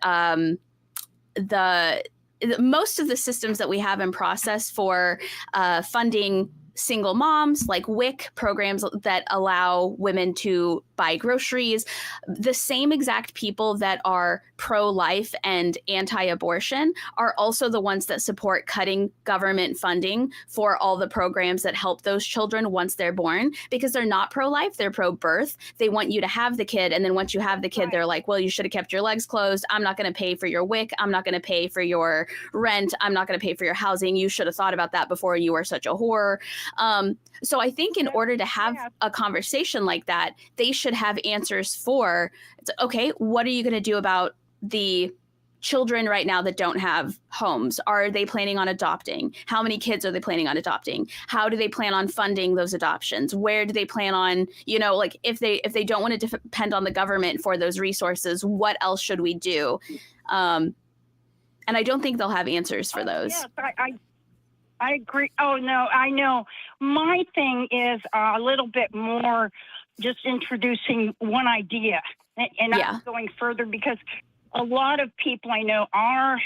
most of the systems that we have in process for funding single moms, like WIC programs that allow women to buy groceries. The same exact people that are pro-life and anti-abortion are also the ones that support cutting government funding for all the programs that help those children once they're born, because they're not pro-life, they're pro-birth. They want you to have the kid, and then once you have the kid, they're like, well, you should have kept your legs closed. I'm not going to pay for your WIC. I'm not going to pay for your rent. I'm not going to pay for your housing. You should have thought about that before you were such a whore. So I think in order to have a conversation like that, they should have answers for, okay, what are you going to do about the children right now that don't have homes? Are they planning on adopting? How many kids are they planning on adopting? How do they plan on funding those adoptions? Where do they plan on, if they don't want to depend on the government for those resources, what else should we do? And I don't think they'll have answers for those. Yes, I agree. Oh, no, I know. My thing is a little bit more just introducing one idea and not going further, because a lot of people I know are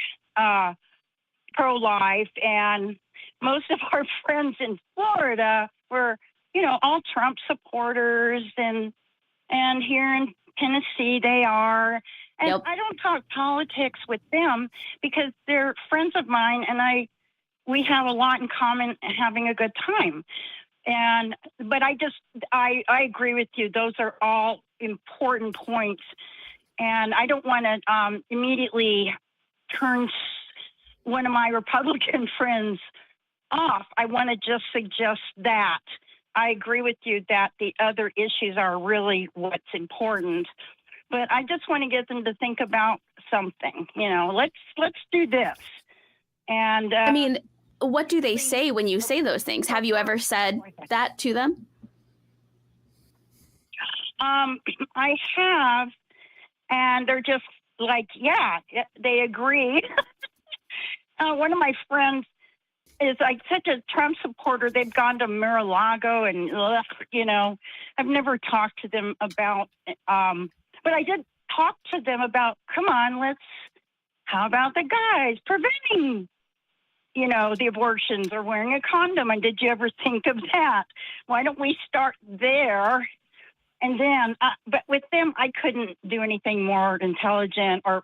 pro-life, and most of our friends in Florida were, all Trump supporters, and here in Tennessee they are. And I don't talk politics with them because they're friends of mine, and we have a lot in common, having a good time. But I agree with you. Those are all important points. And I don't want to immediately turn one of my Republican friends off. I want to just suggest that. I agree with you that the other issues are really what's important. but I just want to get them to think about something. Let's do this. And I mean, what do they say when you say those things? Have you ever said that to them? I have, and they're just like, yeah, they agree. One of my friends is like such a Trump supporter. They've gone to Mar-a-Lago and, I've never talked to them about, but I did talk to them about, come on, how about the guys preventing, the abortions or wearing a condom? And did you ever think of that? Why don't we start there? And then, but with them, I couldn't do anything more intelligent and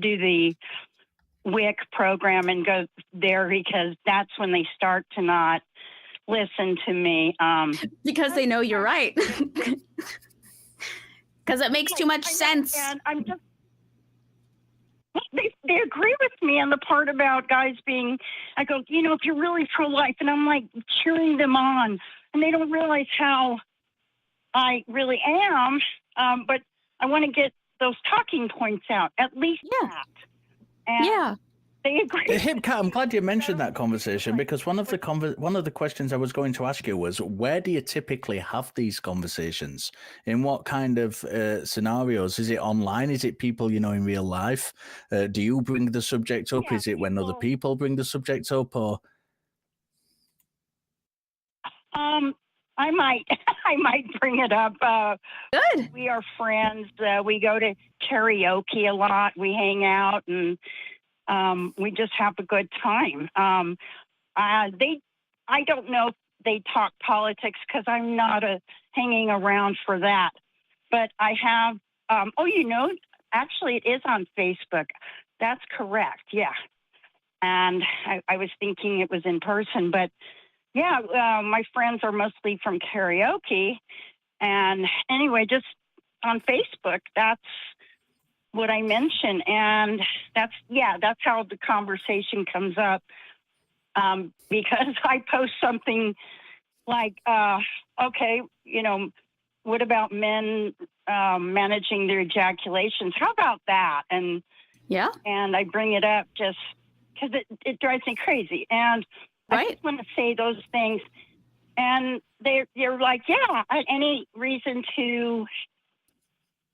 do the WIC program and go there, because that's when they start to not listen to me. Because they know you're right. Because it makes too much sense. And I'm just, they agree with me on the part about guys being, I go, if you're really pro-life, and I'm like cheering them on, and they don't realize how I really am. But I want to get those talking points out, at least that. And they agree. Hipkat, I'm glad you mentioned that conversation, because one of the questions I was going to ask you was, where do you typically have these conversations? In what kind of scenarios? Is it online? Is it people in real life? Do you bring the subject up? Is it when other people bring the subject up? Or I might bring it up. Good. We are friends. We go to karaoke a lot. We hang out, and we just have a good time. I don't know if they talk politics, because I'm not hanging around for that. But I have. Actually, it is on Facebook. That's correct. Yeah. And I was thinking it was in person, but. Yeah, my friends are mostly from karaoke. And anyway, just on Facebook, that's what I mention. And that's how the conversation comes up. Because I post something like, what about men managing their ejaculations? How about that? And I bring it up just because it drives me crazy. And I just want to say those things, and they're like, any reason to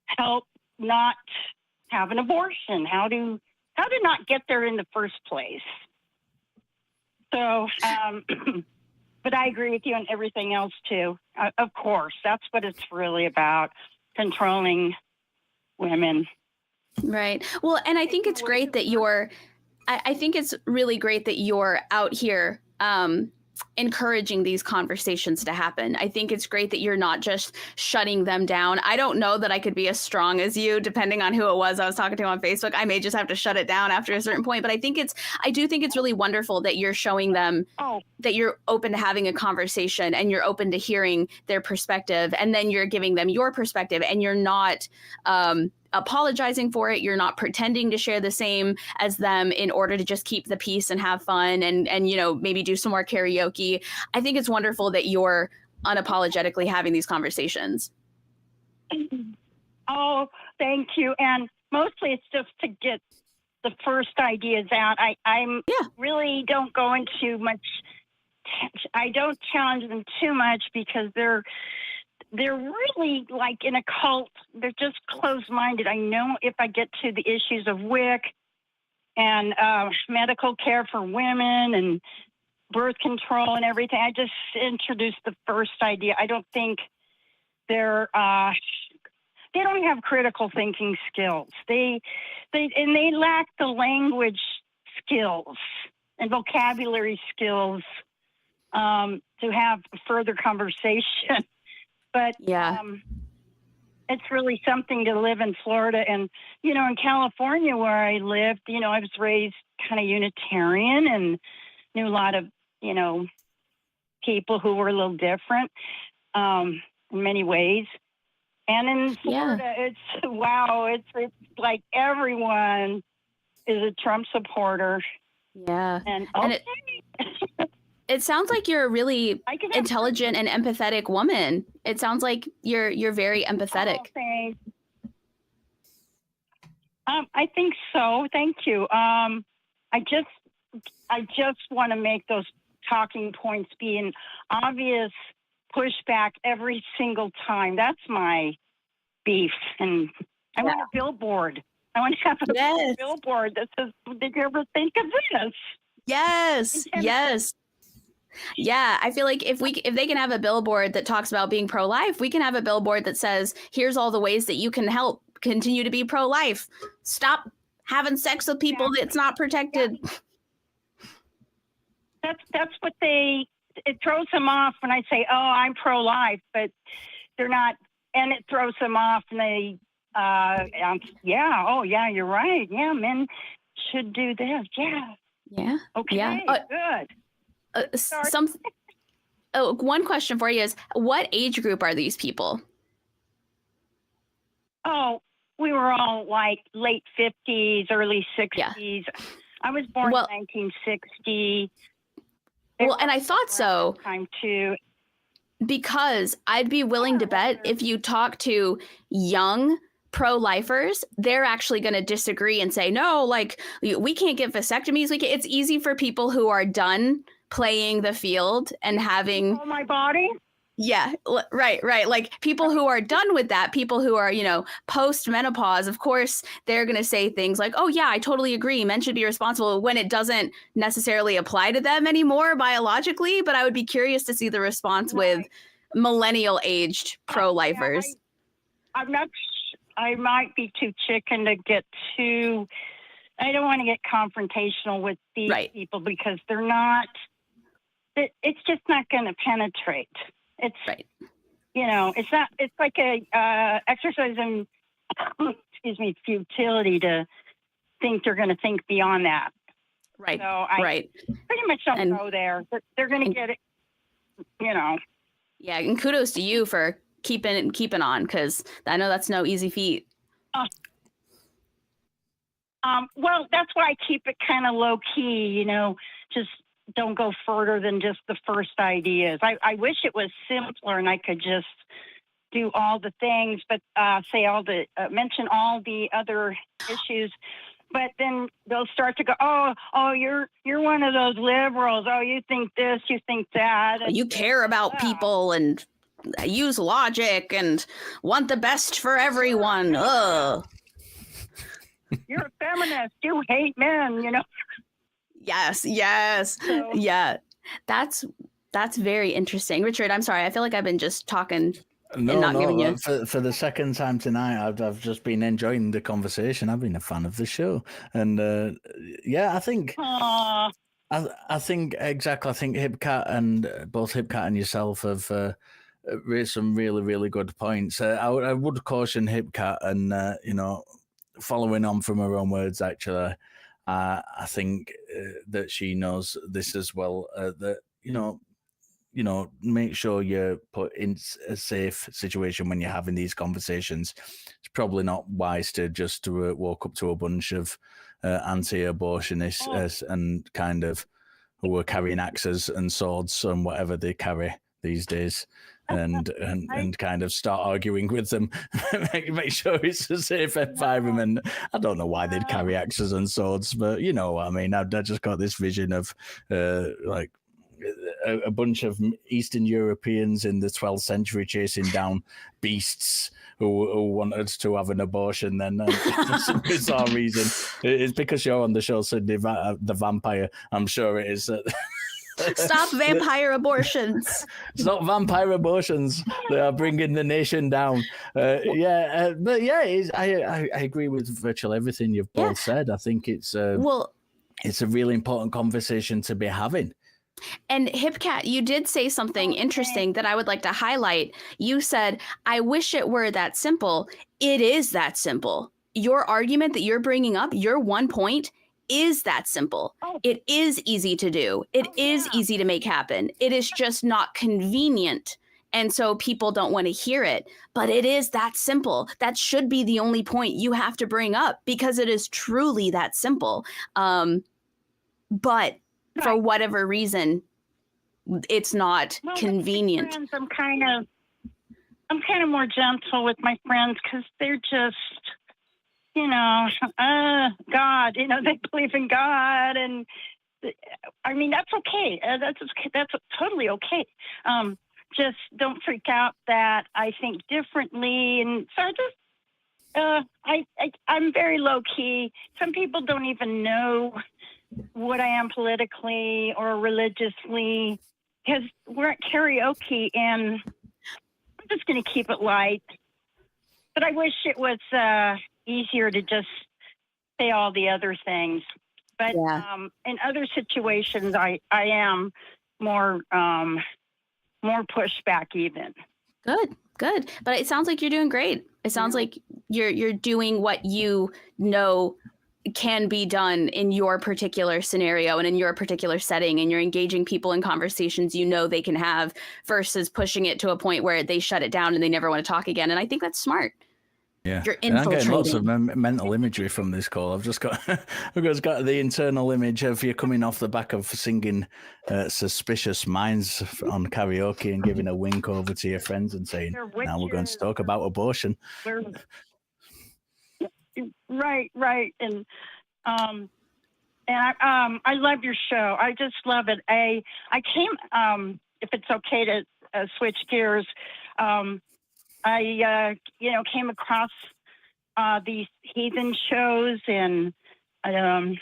help not have an abortion? How to not get there in the first place? So, but I agree with you on everything else too. Of course, that's what it's really about: controlling women. Right. Well, and I think it's great that I think it's really great that you're out here encouraging these conversations to happen. I think it's great that you're not just shutting them down. I don't know that I could be as strong as you, depending on who it was I was talking to on Facebook. I may just have to shut it down after a certain point. But I do think it's really wonderful that you're showing them that you're open to having a conversation, and you're open to hearing their perspective, and then you're giving them your perspective, and you're not apologizing for it. You're not pretending to share the same as them in order to just keep the peace and have fun and maybe do some more karaoke. I think it's wonderful that you're unapologetically having these conversations. Oh, thank you. And mostly it's just to get the first ideas out. I really don't go into much. I don't challenge them too much, because they're really like in a cult. They're just closed-minded. I know if I get to the issues of WIC and medical care for women and birth control and everything, I just introduce the first idea. I don't think they don't have critical thinking skills. They lack the language skills and vocabulary skills to have further conversation. But it's really something to live in Florida. And, in California where I lived, I was raised kind of Unitarian and knew a lot of, people who were a little different in many ways. And in Florida, it's like everyone is a Trump supporter. Yeah. And It sounds like you're a really I can have intelligent and empathetic woman. It sounds like you're very empathetic. Oh, thanks. I think so. Thank you. I just want to make those talking points be an obvious pushback every single time. That's my beef. And I want a billboard. I want to have a billboard that says, "Did you ever think of this?" Yes. Yes. Yeah, I feel like if they can have a billboard that talks about being pro-life, we can have a billboard that says, "Here's all the ways that you can help continue to be pro-life. Stop having sex with people that's not protected." That's what it throws them off when I say, "Oh, I'm pro-life," but they're not, and it throws them off, and they, you're right. Yeah, men should do this. Yeah. Yeah. Okay. Yeah. Good. One question for you is, what age group are these people? Oh, we were all like late 50s, early 60s. Yeah. I was born in 1960. Well, and I thought so. Time too. Because I'd be willing to bet if you talk to young pro-lifers, they're actually going to disagree and say, no, like, we can't get vasectomies. It's easy for people who are done playing the field and having my body. Yeah, right. Like people who are done with that, people who are, post menopause, of course, they're going to say things like, oh, yeah, I totally agree. Men should be responsible, when it doesn't necessarily apply to them anymore biologically. But I would be curious to see the response with millennial aged pro-lifers. Yeah, I might be too chicken to get too. I don't want to get confrontational with these people because they're not. It's just not going to penetrate. It's it's not. It's like a exercise in futility to think they're going to think beyond that. Right. So I pretty much don't go there. They're going to get it. Yeah, and kudos to you for keeping on, because I know that's no easy feat. Well, that's why I keep it kind of low key. Just don't go further than just the first ideas. I wish it was simpler and I could just do all the things, but mention all the other issues. But then they'll start to go, oh, you're one of those liberals. Oh, you think this, you think that. You care about people and use logic and want the best for everyone. Ugh. You're a feminist. You hate men, Yes. So, yeah. That's very interesting. Richard, I'm sorry. I feel like I've been just talking and not giving you. For the second time tonight, I've just been enjoying the conversation. I've been a fan of the show. And I think I think exactly. I think Hipkat and both Hipkat and yourself have raised some really, really good points. I would caution Hipkat and, following on from her own words, actually, I think that she knows this as well, that, make sure you're put in a safe situation when you're having these conversations. It's probably not wise to just walk up to a bunch of anti-abortionists and kind of who are carrying axes and swords and whatever they carry these days. And kind of start arguing with them, make sure it's a safe environment. I don't know why they'd carry axes and swords, but you know what I mean. I just got this vision of like a bunch of Eastern Europeans in the 12th century chasing down beasts who wanted to have an abortion. Then for some bizarre reason, it's because you're on the show, Sydney, the vampire. I'm sure it is. Stop vampire abortions. It's not vampire abortions. They are bringing the nation down. I agree with virtually everything you've both said. I think it's a really important conversation to be having. And Hipkat, you did say something interesting that I would like to highlight. You said, I wish it were that simple. It is that simple. Your argument that you're bringing up, your one point, is that simple. It is easy to do. It is easy to make happen. It is just not convenient. And so people don't want to hear it. But it is that simple. That should be the only point you have to bring up, because it is truly that simple. But for whatever reason, it's not Well, with my convenient. friends, I'm kind of more gentle with my friends because they're just, God. They believe in God, and I mean that's okay. That's totally okay. Just don't freak out that I think differently, and so I'm very low key. Some people don't even know what I am politically or religiously because we're at karaoke, and I'm just going to keep it light. But I wish it was easier to just say all the other things. But in other situations, I am more pushback even. Good. But it sounds like you're doing great. It sounds like you're doing what you know can be done in your particular scenario and in your particular setting, and you're engaging people in conversations they can have versus pushing it to a point where they shut it down and they never want to talk again. And I think that's smart. Yeah, you're and I'm infiltrating. getting lots of mental imagery from this call. I've just got the internal image of you coming off the back of singing Suspicious Minds on karaoke and giving a wink over to your friends and saying, now we're going to talk about abortion. Right. And I love your show. I just love it. I came, if it's okay to switch gears, I came across these heathen shows and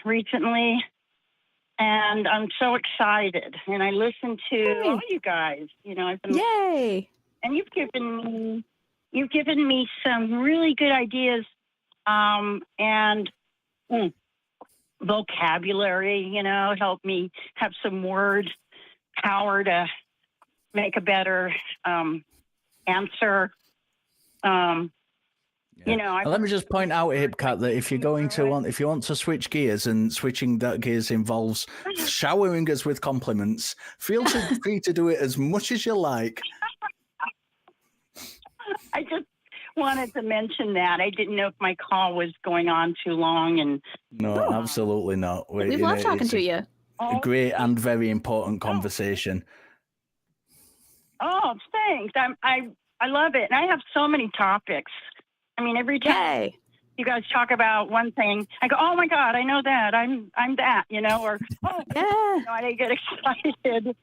recently, and I'm so excited. And I listened to all you guys. Yay! And you've given me some really good ideas and vocabulary. Help me have some word power to make a better answer. Let me just point out, Hipkat, that if you want to switch gears, and switching that gears involves showering us with compliments, feel free to do it as much as you like. I just wanted to mention that. I didn't know if my call was going on too long, and no, absolutely not. We love talking to you. A great and very important conversation. Oh, thanks. I love it. And I have so many topics. I mean, every time you guys talk about one thing, I go, oh my God, I know that. I'm that, or, I get excited.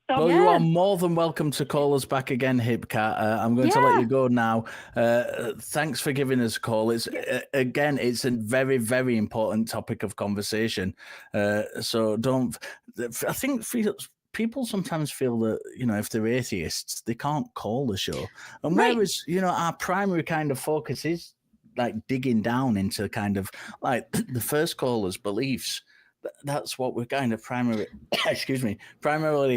So, you are more than welcome to call us back again, Hipkat. I'm going to let you go now. Thanks for giving us a call. It's a very, very important topic of conversation. So I think people sometimes feel that, if they're atheists, they can't call the show. And whereas, our primary kind of focus is like digging down into kind of like the first caller's beliefs. That's what we're kind of primarily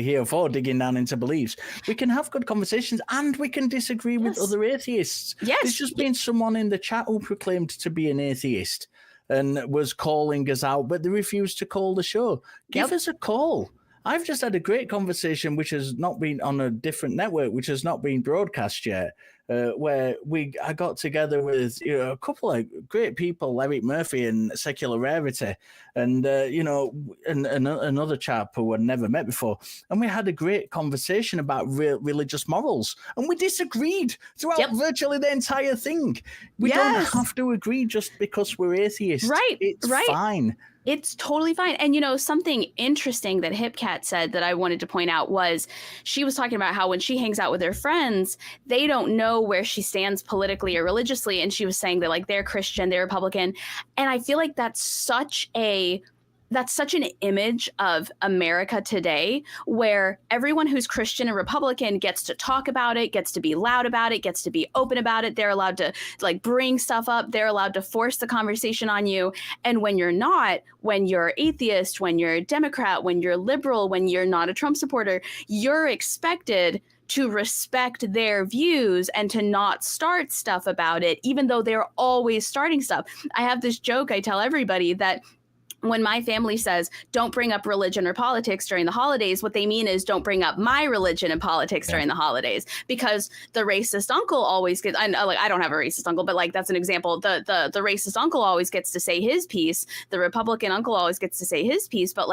here for, digging down into beliefs. We can have good conversations and we can disagree with other atheists. Yes. There's just been someone in the chat who proclaimed to be an atheist and was calling us out, but they refused to call the show. Give us a call. I've just had a great conversation, which has not been on a different network, which has not been broadcast yet, where I got together with a couple of great people, Eric Murphy and Secular Rarity, and and another chap who I'd never met before, and we had a great conversation about religious morals, and we disagreed throughout virtually the entire thing. We don't have to agree just because we're atheists. Right, it's fine. It's totally fine. And, something interesting that Hipkat said that I wanted to point out was she was talking about how when she hangs out with her friends, they don't know where she stands politically or religiously. And she was saying that they're Christian, they're Republican. And I feel like that's such an image of America today, where everyone who's Christian and Republican gets to talk about it, gets to be loud about it, gets to be open about it. They're allowed to bring stuff up. They're allowed to force the conversation on you. And when you're not, when you're atheist, when you're a Democrat, when you're liberal, when you're not a Trump supporter, you're expected to respect their views and to not start stuff about it, even though they're always starting stuff. I have this joke I tell everybody that when my family says, don't bring up religion or politics during the holidays, what they mean is don't bring up my religion and politics during the holidays, because the racist uncle always gets, I don't have a racist uncle, but that's an example. The racist uncle always gets to say his piece. The Republican uncle always gets to say his piece. But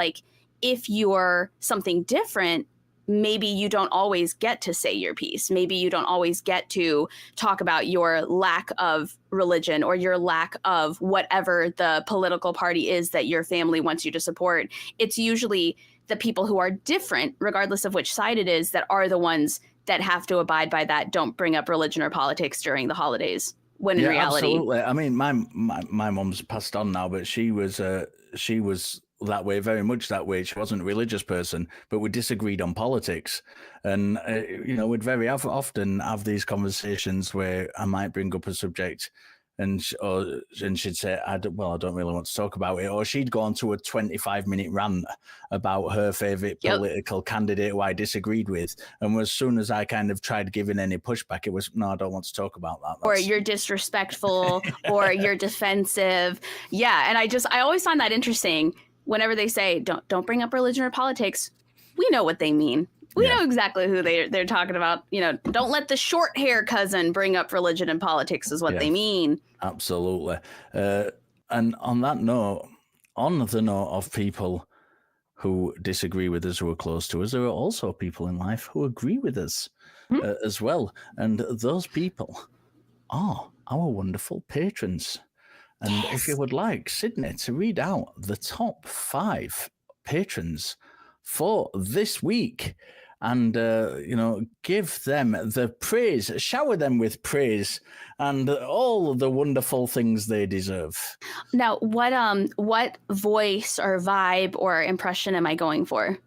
if you're something different, maybe you don't always get to say your piece. Maybe you don't always get to talk about your lack of religion or your lack of whatever the political party is that your family wants you to support. It's usually the people who are different, regardless of which side it is, that are the ones that have to abide by that. Don't bring up religion or politics during the holidays. When in reality, absolutely. I mean, my mum's passed on now, but she was that way, very much that way. She wasn't a religious person, but we disagreed on politics. And, we'd very often have these conversations where I might bring up a subject and she'd say, I don't really want to talk about it. Or she'd go on to a 25-minute rant about her favorite political candidate who I disagreed with. And as soon as I kind of tried giving any pushback, it was, no, I don't want to talk about that. Or you're disrespectful or you're defensive. Yeah. And I always find that interesting. Whenever they say, don't bring up religion or politics, we know what they mean. We know exactly who they're talking about. Don't let the short hair cousin bring up religion and politics is what they mean. Absolutely. And on that note, on the note of people who disagree with us, who are close to us, there are also people in life who agree with us as well. And those people are our wonderful patrons. And if you would like Sydney to read out the top 5 patrons for this week and, give them the praise, shower them with praise and all the wonderful things they deserve. Now, what voice or vibe or impression am I going for?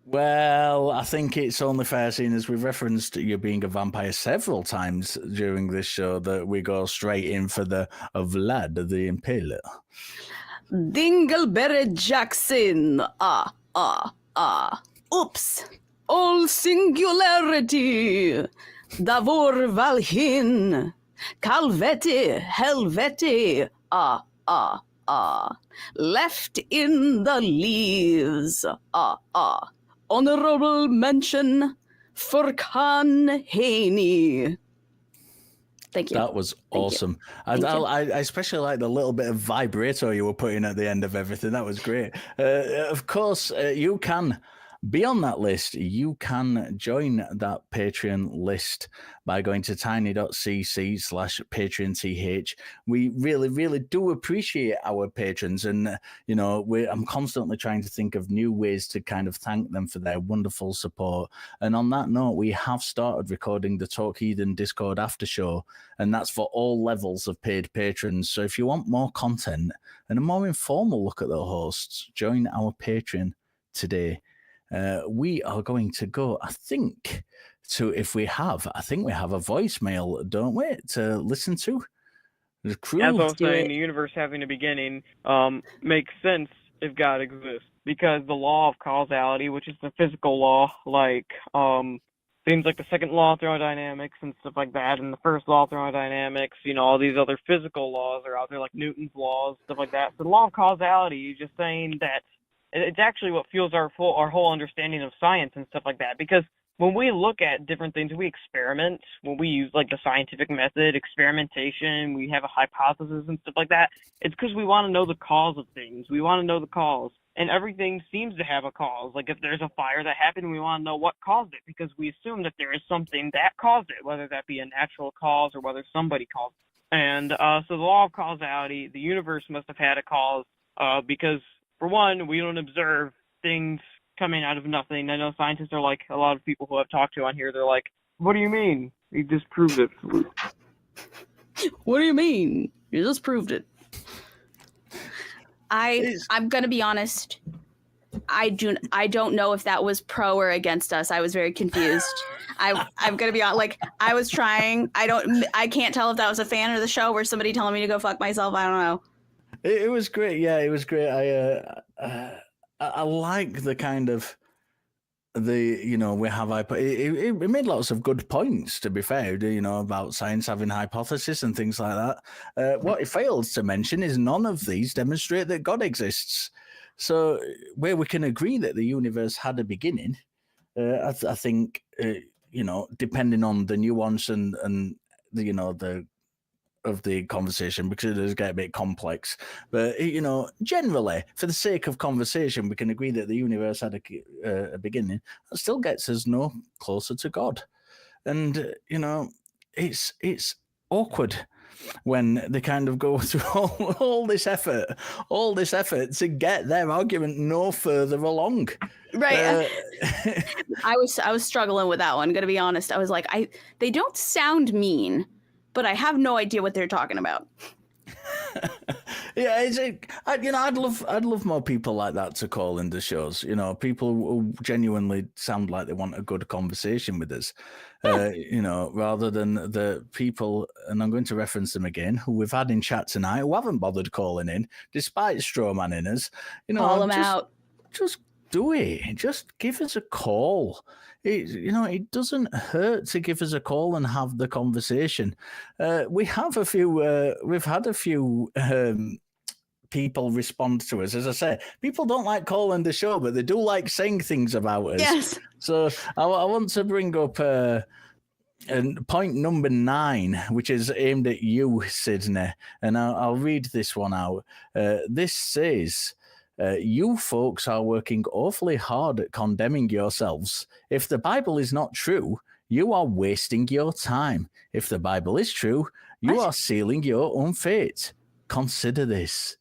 Well, I think it's only fair, seeing as we've referenced you being a vampire several times during this show, that we go straight in for the Vlad the Impaler. Dingleberry Jackson. Oops. All singularity. Davor Valhin. Calvete. Helvete. Left in the leaves. Honorable mention, Furkan Haney. Thank you. That was awesome. I especially like the little bit of vibrato you were putting at the end of everything. That was great. Of course, you can be on that list. You can join that Patreon list by going to tiny.cc/PatreonTH. We really, really do appreciate our patrons. And, I'm constantly trying to think of new ways to kind of thank them for their wonderful support. And on that note, we have started recording the Talk Heathen Discord after show, and that's for all levels of paid patrons. So if you want more content and a more informal look at the hosts, join our Patreon today. We are going to go, I think we have a voicemail, don't we, to listen to? The crew. As I was saying, the universe having a beginning makes sense if God exists, because the law of causality, which is the physical law, like things like the second law of thermodynamics and stuff like that, and the first law of thermodynamics, all these other physical laws are out there, like Newton's laws, stuff like that. So the law of causality is just saying that it's actually what fuels our whole understanding of science and stuff like that. Because when we look at different things, we experiment. When we use like the scientific method, experimentation, we have a hypothesis and stuff like that. It's because we want to know the cause of things. We want to know the cause. And everything seems to have a cause. Like if there's a fire that happened, we want to know what caused it, because we assume that there is something that caused it, whether that be a natural cause or whether somebody caused it. And so the law of causality, the universe must have had a cause because, for one, we don't observe things coming out of nothing. I know scientists are like, a lot of people who I've talked to on here, they're like, what do you mean? You just proved it. What do you mean? You just proved it. I'm going to be honest. I don't know if that was pro or against us. I was very confused. I'm going to be honest. Like, I was trying. I can't tell if that was a fan of the show or somebody telling me to go fuck myself. I don't know. It was great. Yeah, it was great. I like the kind of we have it made lots of good points, to be fair, about science having hypotheses and things like that. What it fails to mention is none of these demonstrate that God exists. So where we can agree that the universe had a beginning, I think, depending on the nuance and the of the conversation because it does get a bit complex. But, generally, for the sake of conversation, we can agree that the universe had a beginning. That still gets us no closer to God. And, it's awkward when they kind of go through all this effort to get their argument no further along. Right. I was struggling with that one. Gonna be honest. I was like, they don't sound mean, but I have no idea what they're talking about. Yeah, I'd love more people like that to call in the shows. People who genuinely sound like they want a good conversation with us. Rather than the people, and I'm going to reference them again, who we've had in chat tonight who haven't bothered calling in, despite strawmanning us. Call them out. Just do it. Just give us a call. It doesn't hurt to give us a call and have the conversation. We've had a few people respond to us. As I say, people don't like calling the show, but they do like saying things about us. Yes. So I want to bring up and point number 9, which is aimed at you, Sydney, and I'll read this one out. This says, you folks are working awfully hard at condemning yourselves. If the Bible is not true, you are wasting your time. If the Bible is true, you are sealing your own fate. Consider this.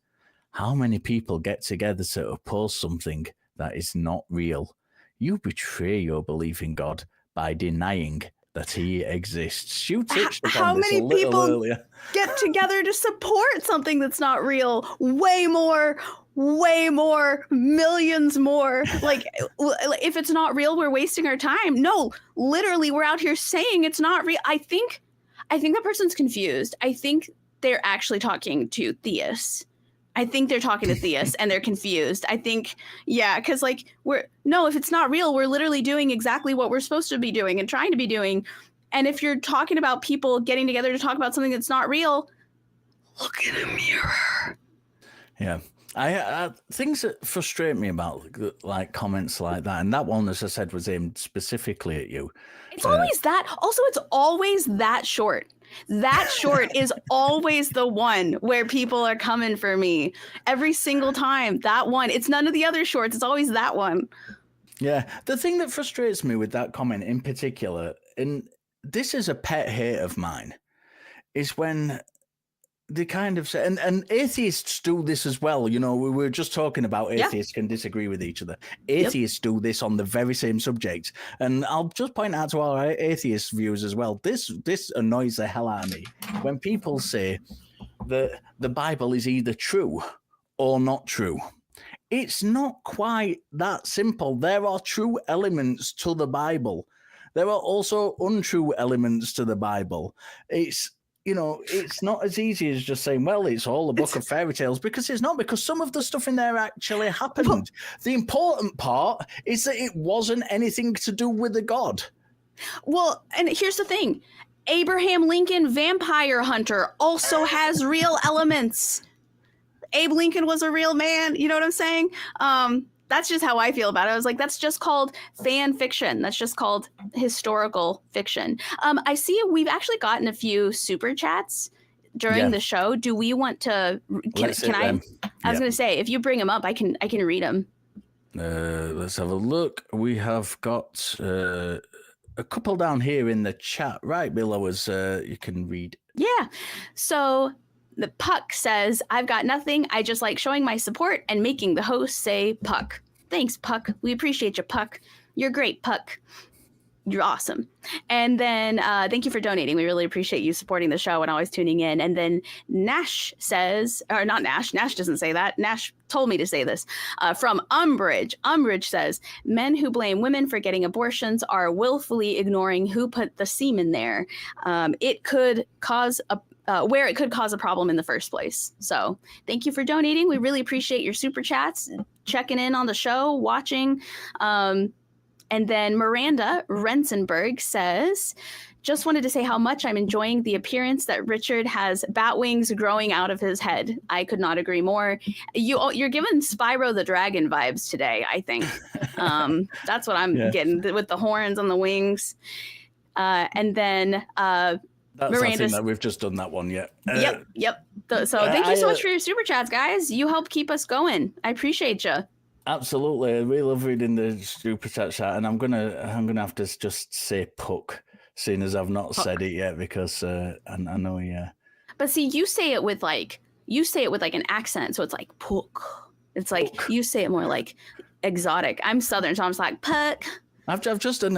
How many people get together to oppose something that is not real? You betray your belief in God by denying that he exists. You touched upon this a little earlier. Get together to support something that's not real? Way more, millions more. Like, if it's not real, we're wasting our time. No, literally, we're out here saying it's not real. I think that person's confused. I think they're actually talking to theists. I think they're talking to theists and they're confused. I think, because if it's not real, we're literally doing exactly what we're supposed to be doing and trying to be doing. And if you're talking about people getting together to talk about something that's not real, look in a mirror. Yeah. I things that frustrate me about like comments like that, and that one, as I said, was aimed specifically at you. It's always that. Also, it's always that short. That short is always the one where people are coming for me every single time. That one. It's none of the other shorts. It's always that one. Yeah. The thing that frustrates me with that comment in particular, and this is a pet hate of mine, is when they kind of say, and atheists do this as well. We were just talking about atheists can disagree with each other. Atheists do this on the very same subject. And I'll just point out to our atheist viewers as well, this annoys the hell out of me when people say that the Bible is either true or not true. It's not quite that simple. There are true elements to the Bible. There are also untrue elements to the Bible. It's not as easy as just saying, well, it's all a book of fairy tales, because it's not, because some of the stuff in there actually happened. The important part is that it wasn't anything to do with the God. Well, and here's the thing. Abraham Lincoln, vampire hunter, also has real elements. Abe Lincoln was a real man. You know what I'm saying? That's just how I feel about it. I was like, that's just called fan fiction. That's just called historical fiction. I see we've actually gotten a few super chats during the show. Do we want to? Can I? I was going to say, if you bring them up, I can read them. Let's have a look. We have got a couple down here in the chat right below us. You can read. Yeah. So the Puck says, I've got nothing. I just like showing my support and making the host say Puck. Thanks, Puck. We appreciate you, Puck. You're great, Puck. You're awesome. And then thank you for donating. We really appreciate you supporting the show and always tuning in. And then Nash says, or not Nash. Nash doesn't say that. Nash told me to say this. From Umbridge. Umbridge says, men who blame women for getting abortions are willfully ignoring who put the semen there. It could cause where it could cause a problem in the first place. So thank you for donating. We really appreciate your super chats, checking in on the show, watching. And then Miranda Rensenberg says, just wanted to say how much I'm enjoying the appearance that Richard has bat wings growing out of his head. I could not agree more. You're giving Spyro the Dragon vibes today, I think. That's what I'm getting with the horns on the wings. And then I think that we've just done that one, yeah. Yep. So thank you so much for your super chats, guys. You help keep us going. I appreciate you. Absolutely. We love reading the super chat, and I'm gonna have to just say puck, seeing as I've not said it yet, because I know, yeah. But see, you say it with like an accent, so it's like puck. It's like puck. You say it more like exotic. I'm Southern, so I'm just like puck. I've just done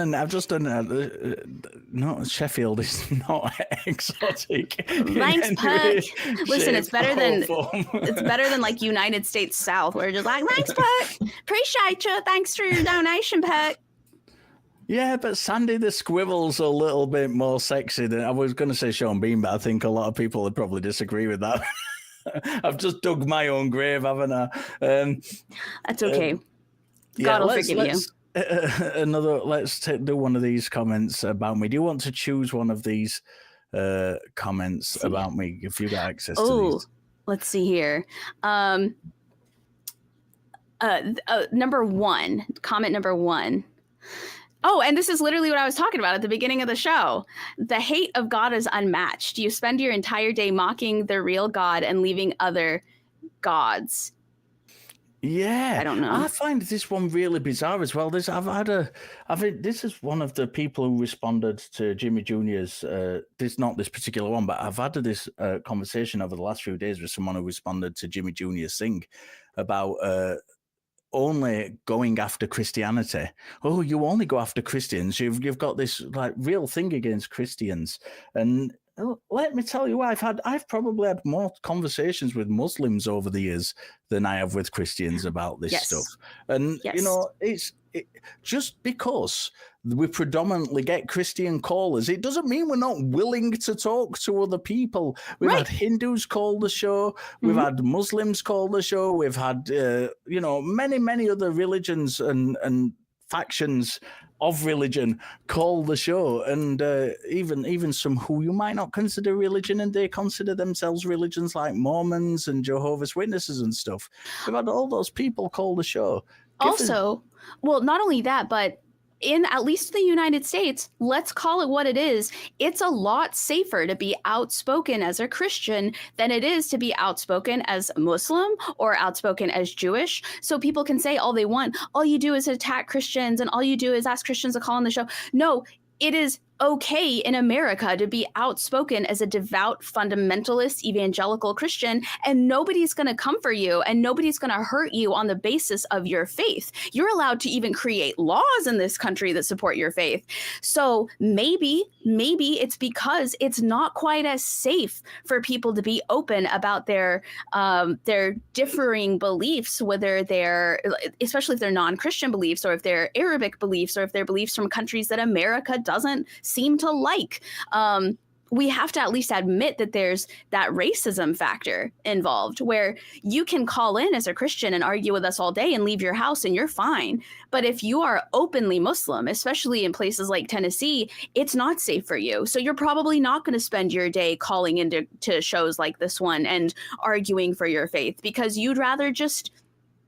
no, Sheffield is not exotic. Thanks, Puck. Listen, it's better than like United States South, where you're just like, thanks, Puck. Appreciate you. Thanks for your donation, Puck. Yeah, but Sandy the Squibble's a little bit more sexy than I was going to say Sean Bean, but I think a lot of people would probably disagree with that. I've just dug my own grave, haven't I? That's okay. God will forgive you. Let's do one of these comments about me. Do you want to choose one of these comments about me if you got access to these? Let's see here. Number one, comment number one. Oh, and this is literally what I was talking about at the beginning of the show. The hate of God is unmatched. You spend your entire day mocking the real God and leaving other gods. Yeah, I don't know. I find this one really bizarre as well. This is one of the people who responded to Jimmy Jr.'s. Not this particular one, but I've had this conversation over the last few days with someone who responded to Jimmy Jr.'s thing about only going after Christianity. Oh, you only go after Christians. You've got this like real thing against Christians, and let me tell you, I've probably had more conversations with Muslims over the years than I have with Christians about this stuff. And you know, it's just because we predominantly get Christian callers, it doesn't mean we're not willing to talk to other people. We've had Hindus call the show, we've had Muslims call the show, we've had many other religions and factions of religion call the show, and even some who you might not consider religion, and they consider themselves religions, like Mormons and Jehovah's Witnesses and stuff. We've had all those people call the show. Well, not only that, but in at least the United States, let's call it what it is. It's a lot safer to be outspoken as a Christian than it is to be outspoken as Muslim or outspoken as Jewish. So people can say all they want. All you do is attack Christians and all you do is ask Christians to call on the show. No, it is okay in America to be outspoken as a devout, fundamentalist, evangelical Christian, and nobody's going to come for you and nobody's going to hurt you on the basis of your faith. You're allowed to even create laws in this country that support your faith. So maybe it's because it's not quite as safe for people to be open about their differing beliefs, whether they're, especially if they're non-Christian beliefs, or if they're Arabic beliefs, or if they're beliefs from countries that America doesn't seem to like. We have to at least admit that there's that racism factor involved, where you can call in as a Christian and argue with us all day and leave your house and you're fine. But if you are openly Muslim, especially in places like Tennessee, it's not safe for you. So you're probably not going to spend your day calling into shows like this one and arguing for your faith, because you'd rather just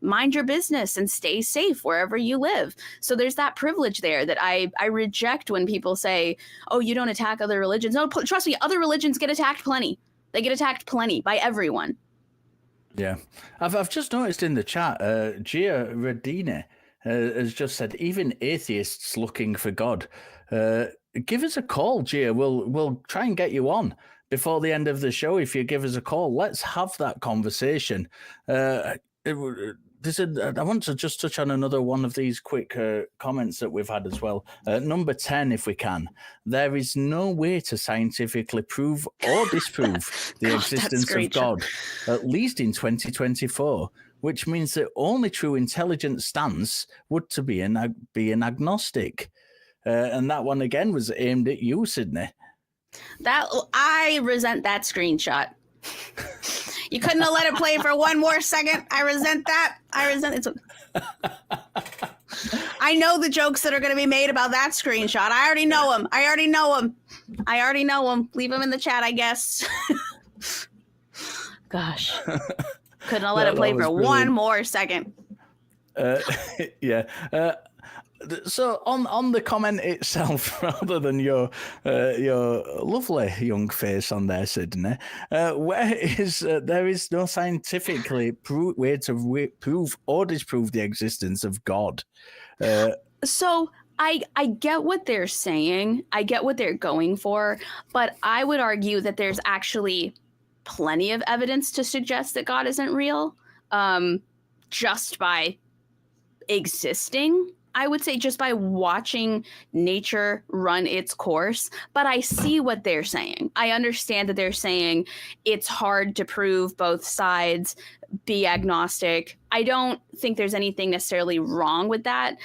mind your business and stay safe wherever you live. So there's that privilege there that I reject when people say, oh, you don't attack other religions. No, trust me, other religions get attacked plenty. They get attacked plenty by everyone. Yeah. I've just noticed in the chat, Gia Radine has just said, even atheists looking for God. Give us a call, Gia. We'll try and get you on before the end of the show. If you give us a call, let's have that conversation. I want to just touch on another one of these quick comments that we've had as well. Number 10, if we can. There is no way to scientifically prove or disprove the existence of God, at least in 2024, which means the only true intelligent stance would to be an agnostic. And that one, again, was aimed at you, Sydney. I resent that screenshot. You couldn't have let it play for one more second. I resent that. It. I know the jokes that are going to be made about that screenshot. I already know them. Leave them in the chat, I guess. Gosh. Couldn't have let it play for brilliant. One more second. Yeah. So on the comment itself, rather than your lovely young face on there, Sydney, where is there is no scientifically way to prove or disprove the existence of God. So I get what they're saying. I get what they're going for, but I would argue that there's actually plenty of evidence to suggest that God isn't real, just by existing. I would say just by watching nature run its course. But I see what they're saying. I understand that they're saying it's hard to prove both sides, be agnostic. I don't think there's anything necessarily wrong with that.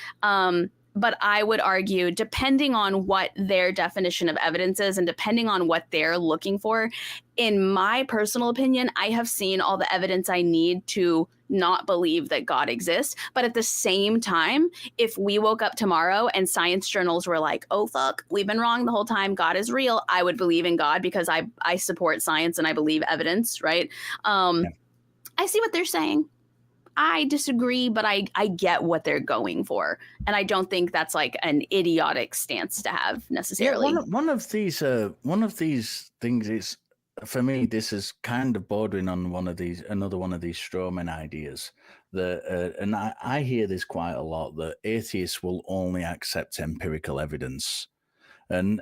But I would argue, depending on what their definition of evidence is and depending on what they're looking for, in my personal opinion, I have seen all the evidence I need to not believe that God exists. But at the same time, if we woke up tomorrow and science journals were like, oh, fuck, we've been wrong the whole time, God is real, I would believe in God because I support science and I believe evidence, right? I see what they're saying. I disagree, but I get what they're going for. And I don't think that's like an idiotic stance to have necessarily. Yeah, one of these things is, for me, this is kind of bordering on another one of these strawman ideas. And I hear this quite a lot, that atheists will only accept empirical evidence. And,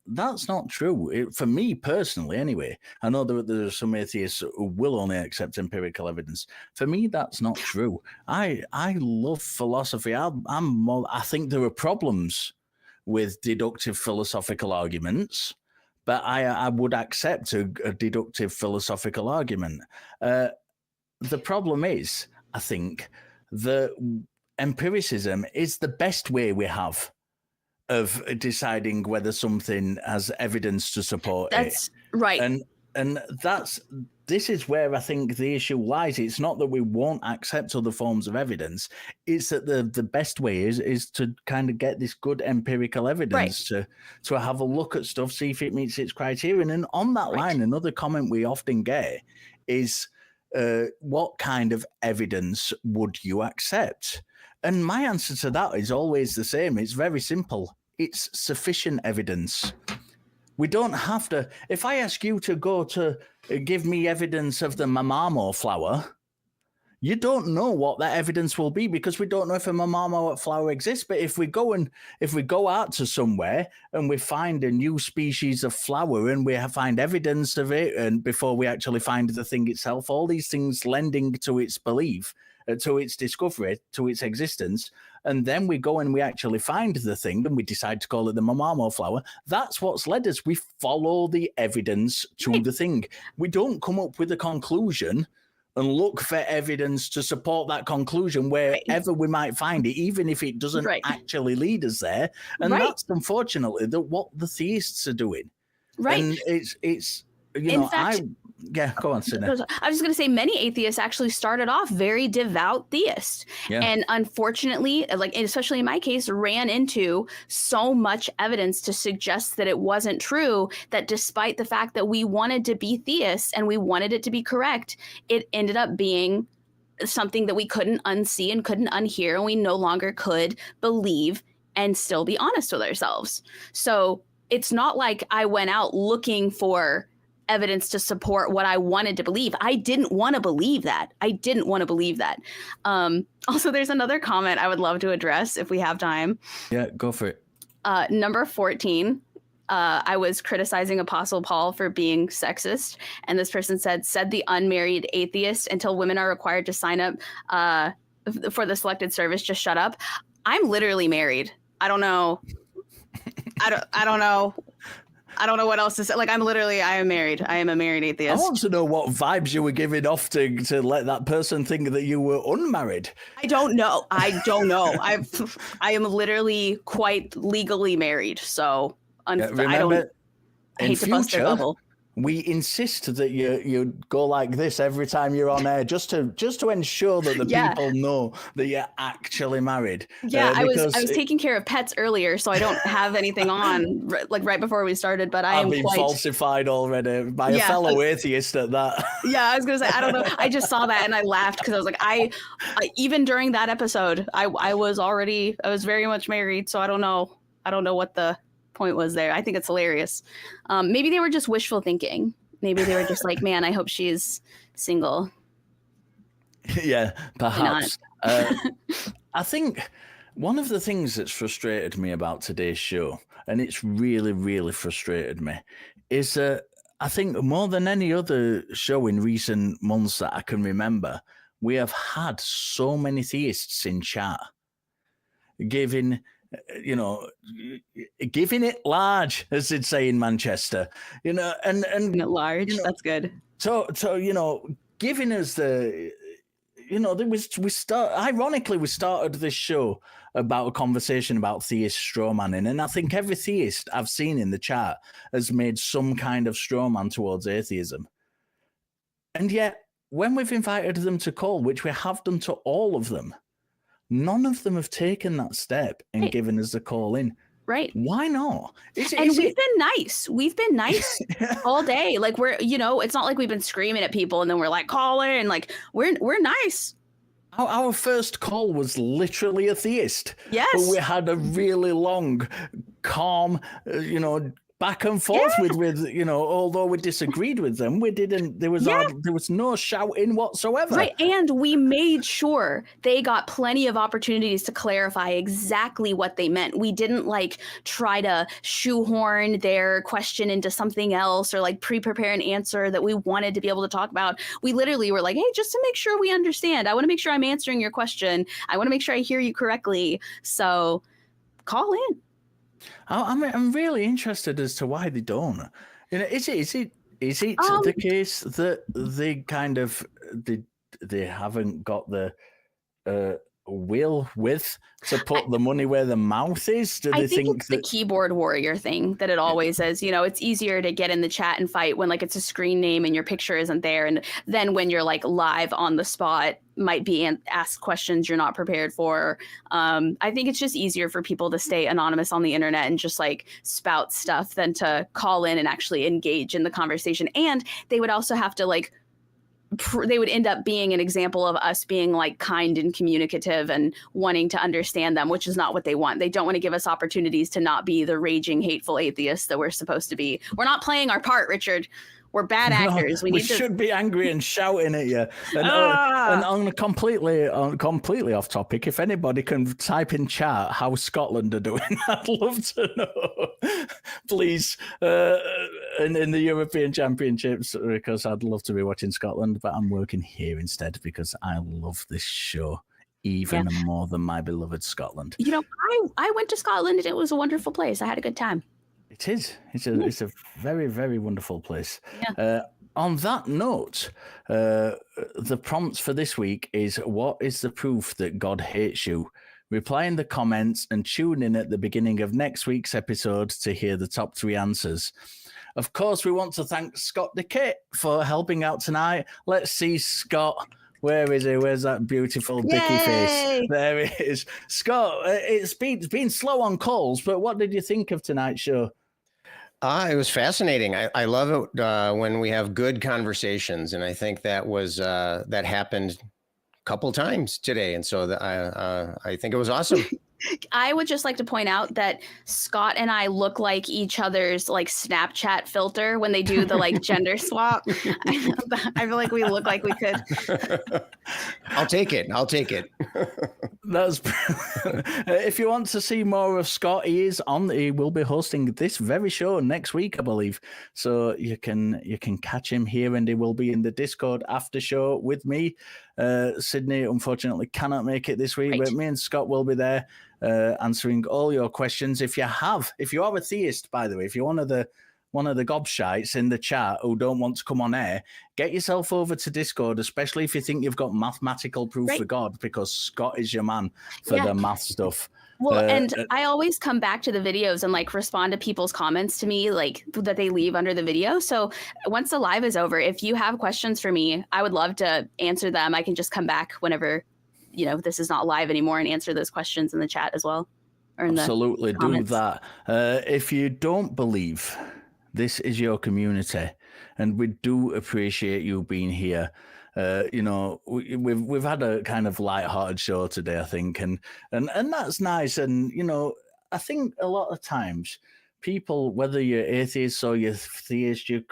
that's not true. For me personally, anyway, I know that there are some atheists who will only accept empirical evidence. For me, that's not true. I love philosophy. I think there are problems with deductive philosophical arguments, but I would accept a deductive philosophical argument. The problem is, I think, that empiricism is the best way we have of deciding whether something has evidence to support it. That's right. And this is where I think the issue lies. It's not that we won't accept other forms of evidence. It's that the best way is to kind of get this good empirical evidence, to have a look at stuff, see if it meets its criterion. And on that line, another comment we often get is, what kind of evidence would you accept? And my answer to that is always the same. It's very simple. It's sufficient evidence. We don't have to. If I ask you to go to give me evidence of the mamamo flower, you don't know what that evidence will be because we don't know if a mamamo flower exists. But if we go out to somewhere and we find a new species of flower and we find evidence of it, and before we actually find the thing itself, all these things lending to its belief, to its discovery, to its existence, and then we go and we actually find the thing and we decide to call it the mamamo flower, that's what's led us. We follow the evidence to the thing. We don't come up with a conclusion and look for evidence to support that conclusion wherever we might find it, even if it doesn't actually lead us there. And that's unfortunately what the theists are doing. Right. And it's in fact, go on, Sydney. I was just going to say many atheists actually started off very devout theists. Yeah. And unfortunately, especially in my case, ran into so much evidence to suggest that it wasn't true, that despite the fact that we wanted to be theists and we wanted it to be correct, it ended up being something that we couldn't unsee and couldn't unhear, and we no longer could believe and still be honest with ourselves. So it's not like I went out looking for evidence to support what I wanted to believe. I didn't want to believe that. Also, there's another comment I would love to address if we have time. Yeah, go for it. Number 14. I was criticizing Apostle Paul for being sexist, and this person said the unmarried atheist, until women are required to sign up for the selected service, just shut up. I'm literally married. I don't know. I don't know. I don't know what else to say. I am married. I am a married atheist. I want to know what vibes you were giving off to let that person think that you were unmarried. I don't know. I am literally quite legally married. So I hate to bust their bubble. We insist that you go like this every time you're on air, just to ensure that the people know that you're actually married. Yeah, I was taking care of pets earlier, so I don't have anything on like right before we started. But I've been falsified already by a fellow atheist at that. Yeah, I was gonna say I don't know. I just saw that and I laughed because I was like, I even during that episode, I was very much married, so I don't know what the point was there. I think it's hilarious. Maybe they were just wishful thinking. Maybe they were just like, man, I hope she's single. Yeah, perhaps. I think one of the things that's frustrated me about today's show, and it's really, really frustrated me, is that I think more than any other show in recent months that I can remember, we have had so many theists in chat giving it large, as they'd say in Manchester, and it large. That's good. So giving us ironically, we started this show about a conversation about theist strawmanning, and I think every theist I've seen in the chat has made some kind of strawman towards atheism. And yet, when we've invited them to call, which we have done to all of them, none of them have taken that step and given us a call in. Right. Why not? We've been nice. We've been nice all day. Like it's not like we've been screaming at people and then we're like, call in. Like we're nice. Our first call was literally a theist. Yes. But we had a really long, calm, back and forth with although we disagreed with them, there was no shouting whatsoever. Right. And we made sure they got plenty of opportunities to clarify exactly what they meant. We didn't try to shoehorn their question into something else or pre-prepare an answer that we wanted to be able to talk about. We literally were like, hey, just to make sure we understand, I want to make sure I'm answering your question. I want to make sure I hear you correctly. So call in. I'm really interested as to why they don't. Is it the case that they kind of they haven't got the will with to put the money where the mouth is? Do they think it's the keyboard warrior thing that it always is? It's easier to get in the chat and fight when it's a screen name and your picture isn't there, and then when you're live on the spot, might be asked questions you're not prepared for. I think it's just easier for people to stay anonymous on the internet and just spout stuff than to call in and actually engage in the conversation. And they would also have to they would end up being an example of us being kind and communicative and wanting to understand them, which is not what they want. They don't want to give us opportunities to not be the raging, hateful atheists that we're supposed to be. We're not playing our part, Richard. We're bad actors. We should be angry and shouting at you. And on completely off topic, if anybody can type in chat how Scotland are doing, I'd love to know. Please, in the European Championships, because I'd love to be watching Scotland, but I'm working here instead because I love this show even more than my beloved Scotland. I went to Scotland and it was a wonderful place. I had a good time. It is. It's a very, very wonderful place. Yeah. On that note, the prompt for this week is, what is the proof that God hates you? Reply in the comments and tune in at the beginning of next week's episode to hear the top 3 answers. Of course, we want to thank Scott DeKitt for helping out tonight. Let's see Scott. Where is he? Where's that beautiful dicky face? There he is. Scott, it's been slow on calls, but what did you think of tonight's show? It was fascinating. I love it when we have good conversations, and I think that was that happened a couple times today, and so I think it was awesome. I would just like to point out that Scott and I look like each other's Snapchat filter when they do the gender swap. I feel like we look like we could. I'll take it. That's if you want to see more of Scott, he will be hosting this very show next week, I believe. So you can catch him here, and he will be in the Discord after show with me. Sydney unfortunately cannot make it this week, right, but me and Scott will be there answering all your questions. If you are a theist, by the way, if you're one of one of the gobshites in the chat who don't want to come on air, get yourself over to Discord, especially if you think you've got mathematical proof for God, because Scott is your man for the math stuff. Well, and I always come back to the videos and like respond to people's comments to me, like that they leave under the video. So once the live is over, if you have questions for me, I would love to answer them. I can just come back whenever, you know, this is not live anymore and answer those questions in the chat as well. Or in Absolutely, the do comments. that. If you don't believe, this is your community, and we do appreciate you being here. You know, we've had a kind of light-hearted show today, I think, and that's nice. And you know, I think a lot of times people, whether you're atheist or you're theist, you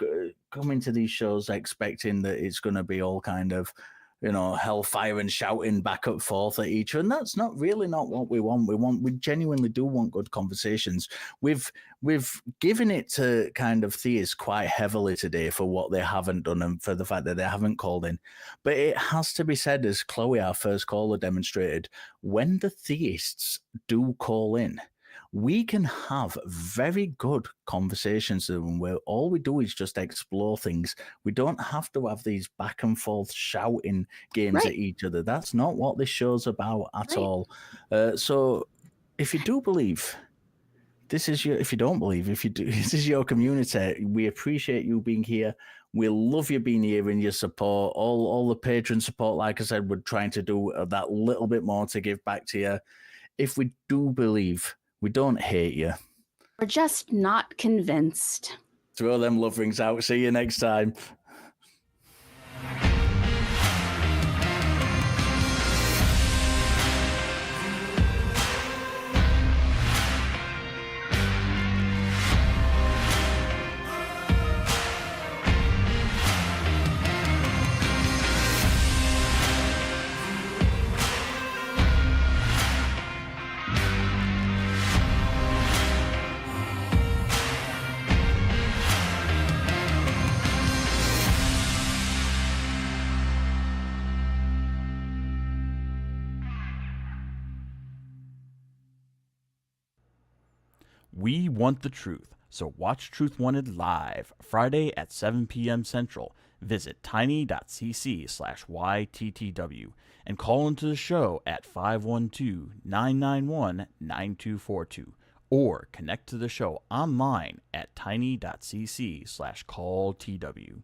come into these shows expecting that it's going to be all kind of, you know, hellfire and shouting back and forth at each other. And that's not what we want. We genuinely do want good conversations. We've given it to kind of theists quite heavily today for what they haven't done and for the fact that they haven't called in. But it has to be said, as Chloe, our first caller, demonstrated, when the theists do call in, we can have very good conversations where all we do is just explore things. We don't have to have these back and forth shouting games at each other. That's not what this show's about at all. So if you do believe, this is your, if you don't believe, if you do, this is your community. We appreciate you being here. We love you being here and your support. All the patron support, like I said, we're trying to do that little bit more to give back to you. If we do believe, we don't hate you. We're just not convinced. Throw them love rings out. See you next time. We want the truth, so watch Truth Wanted live, Friday at 7 p.m. Central. Visit tiny.cc/YTTW and call into the show at 512-991-9242 or connect to the show online at tiny.cc/calltw.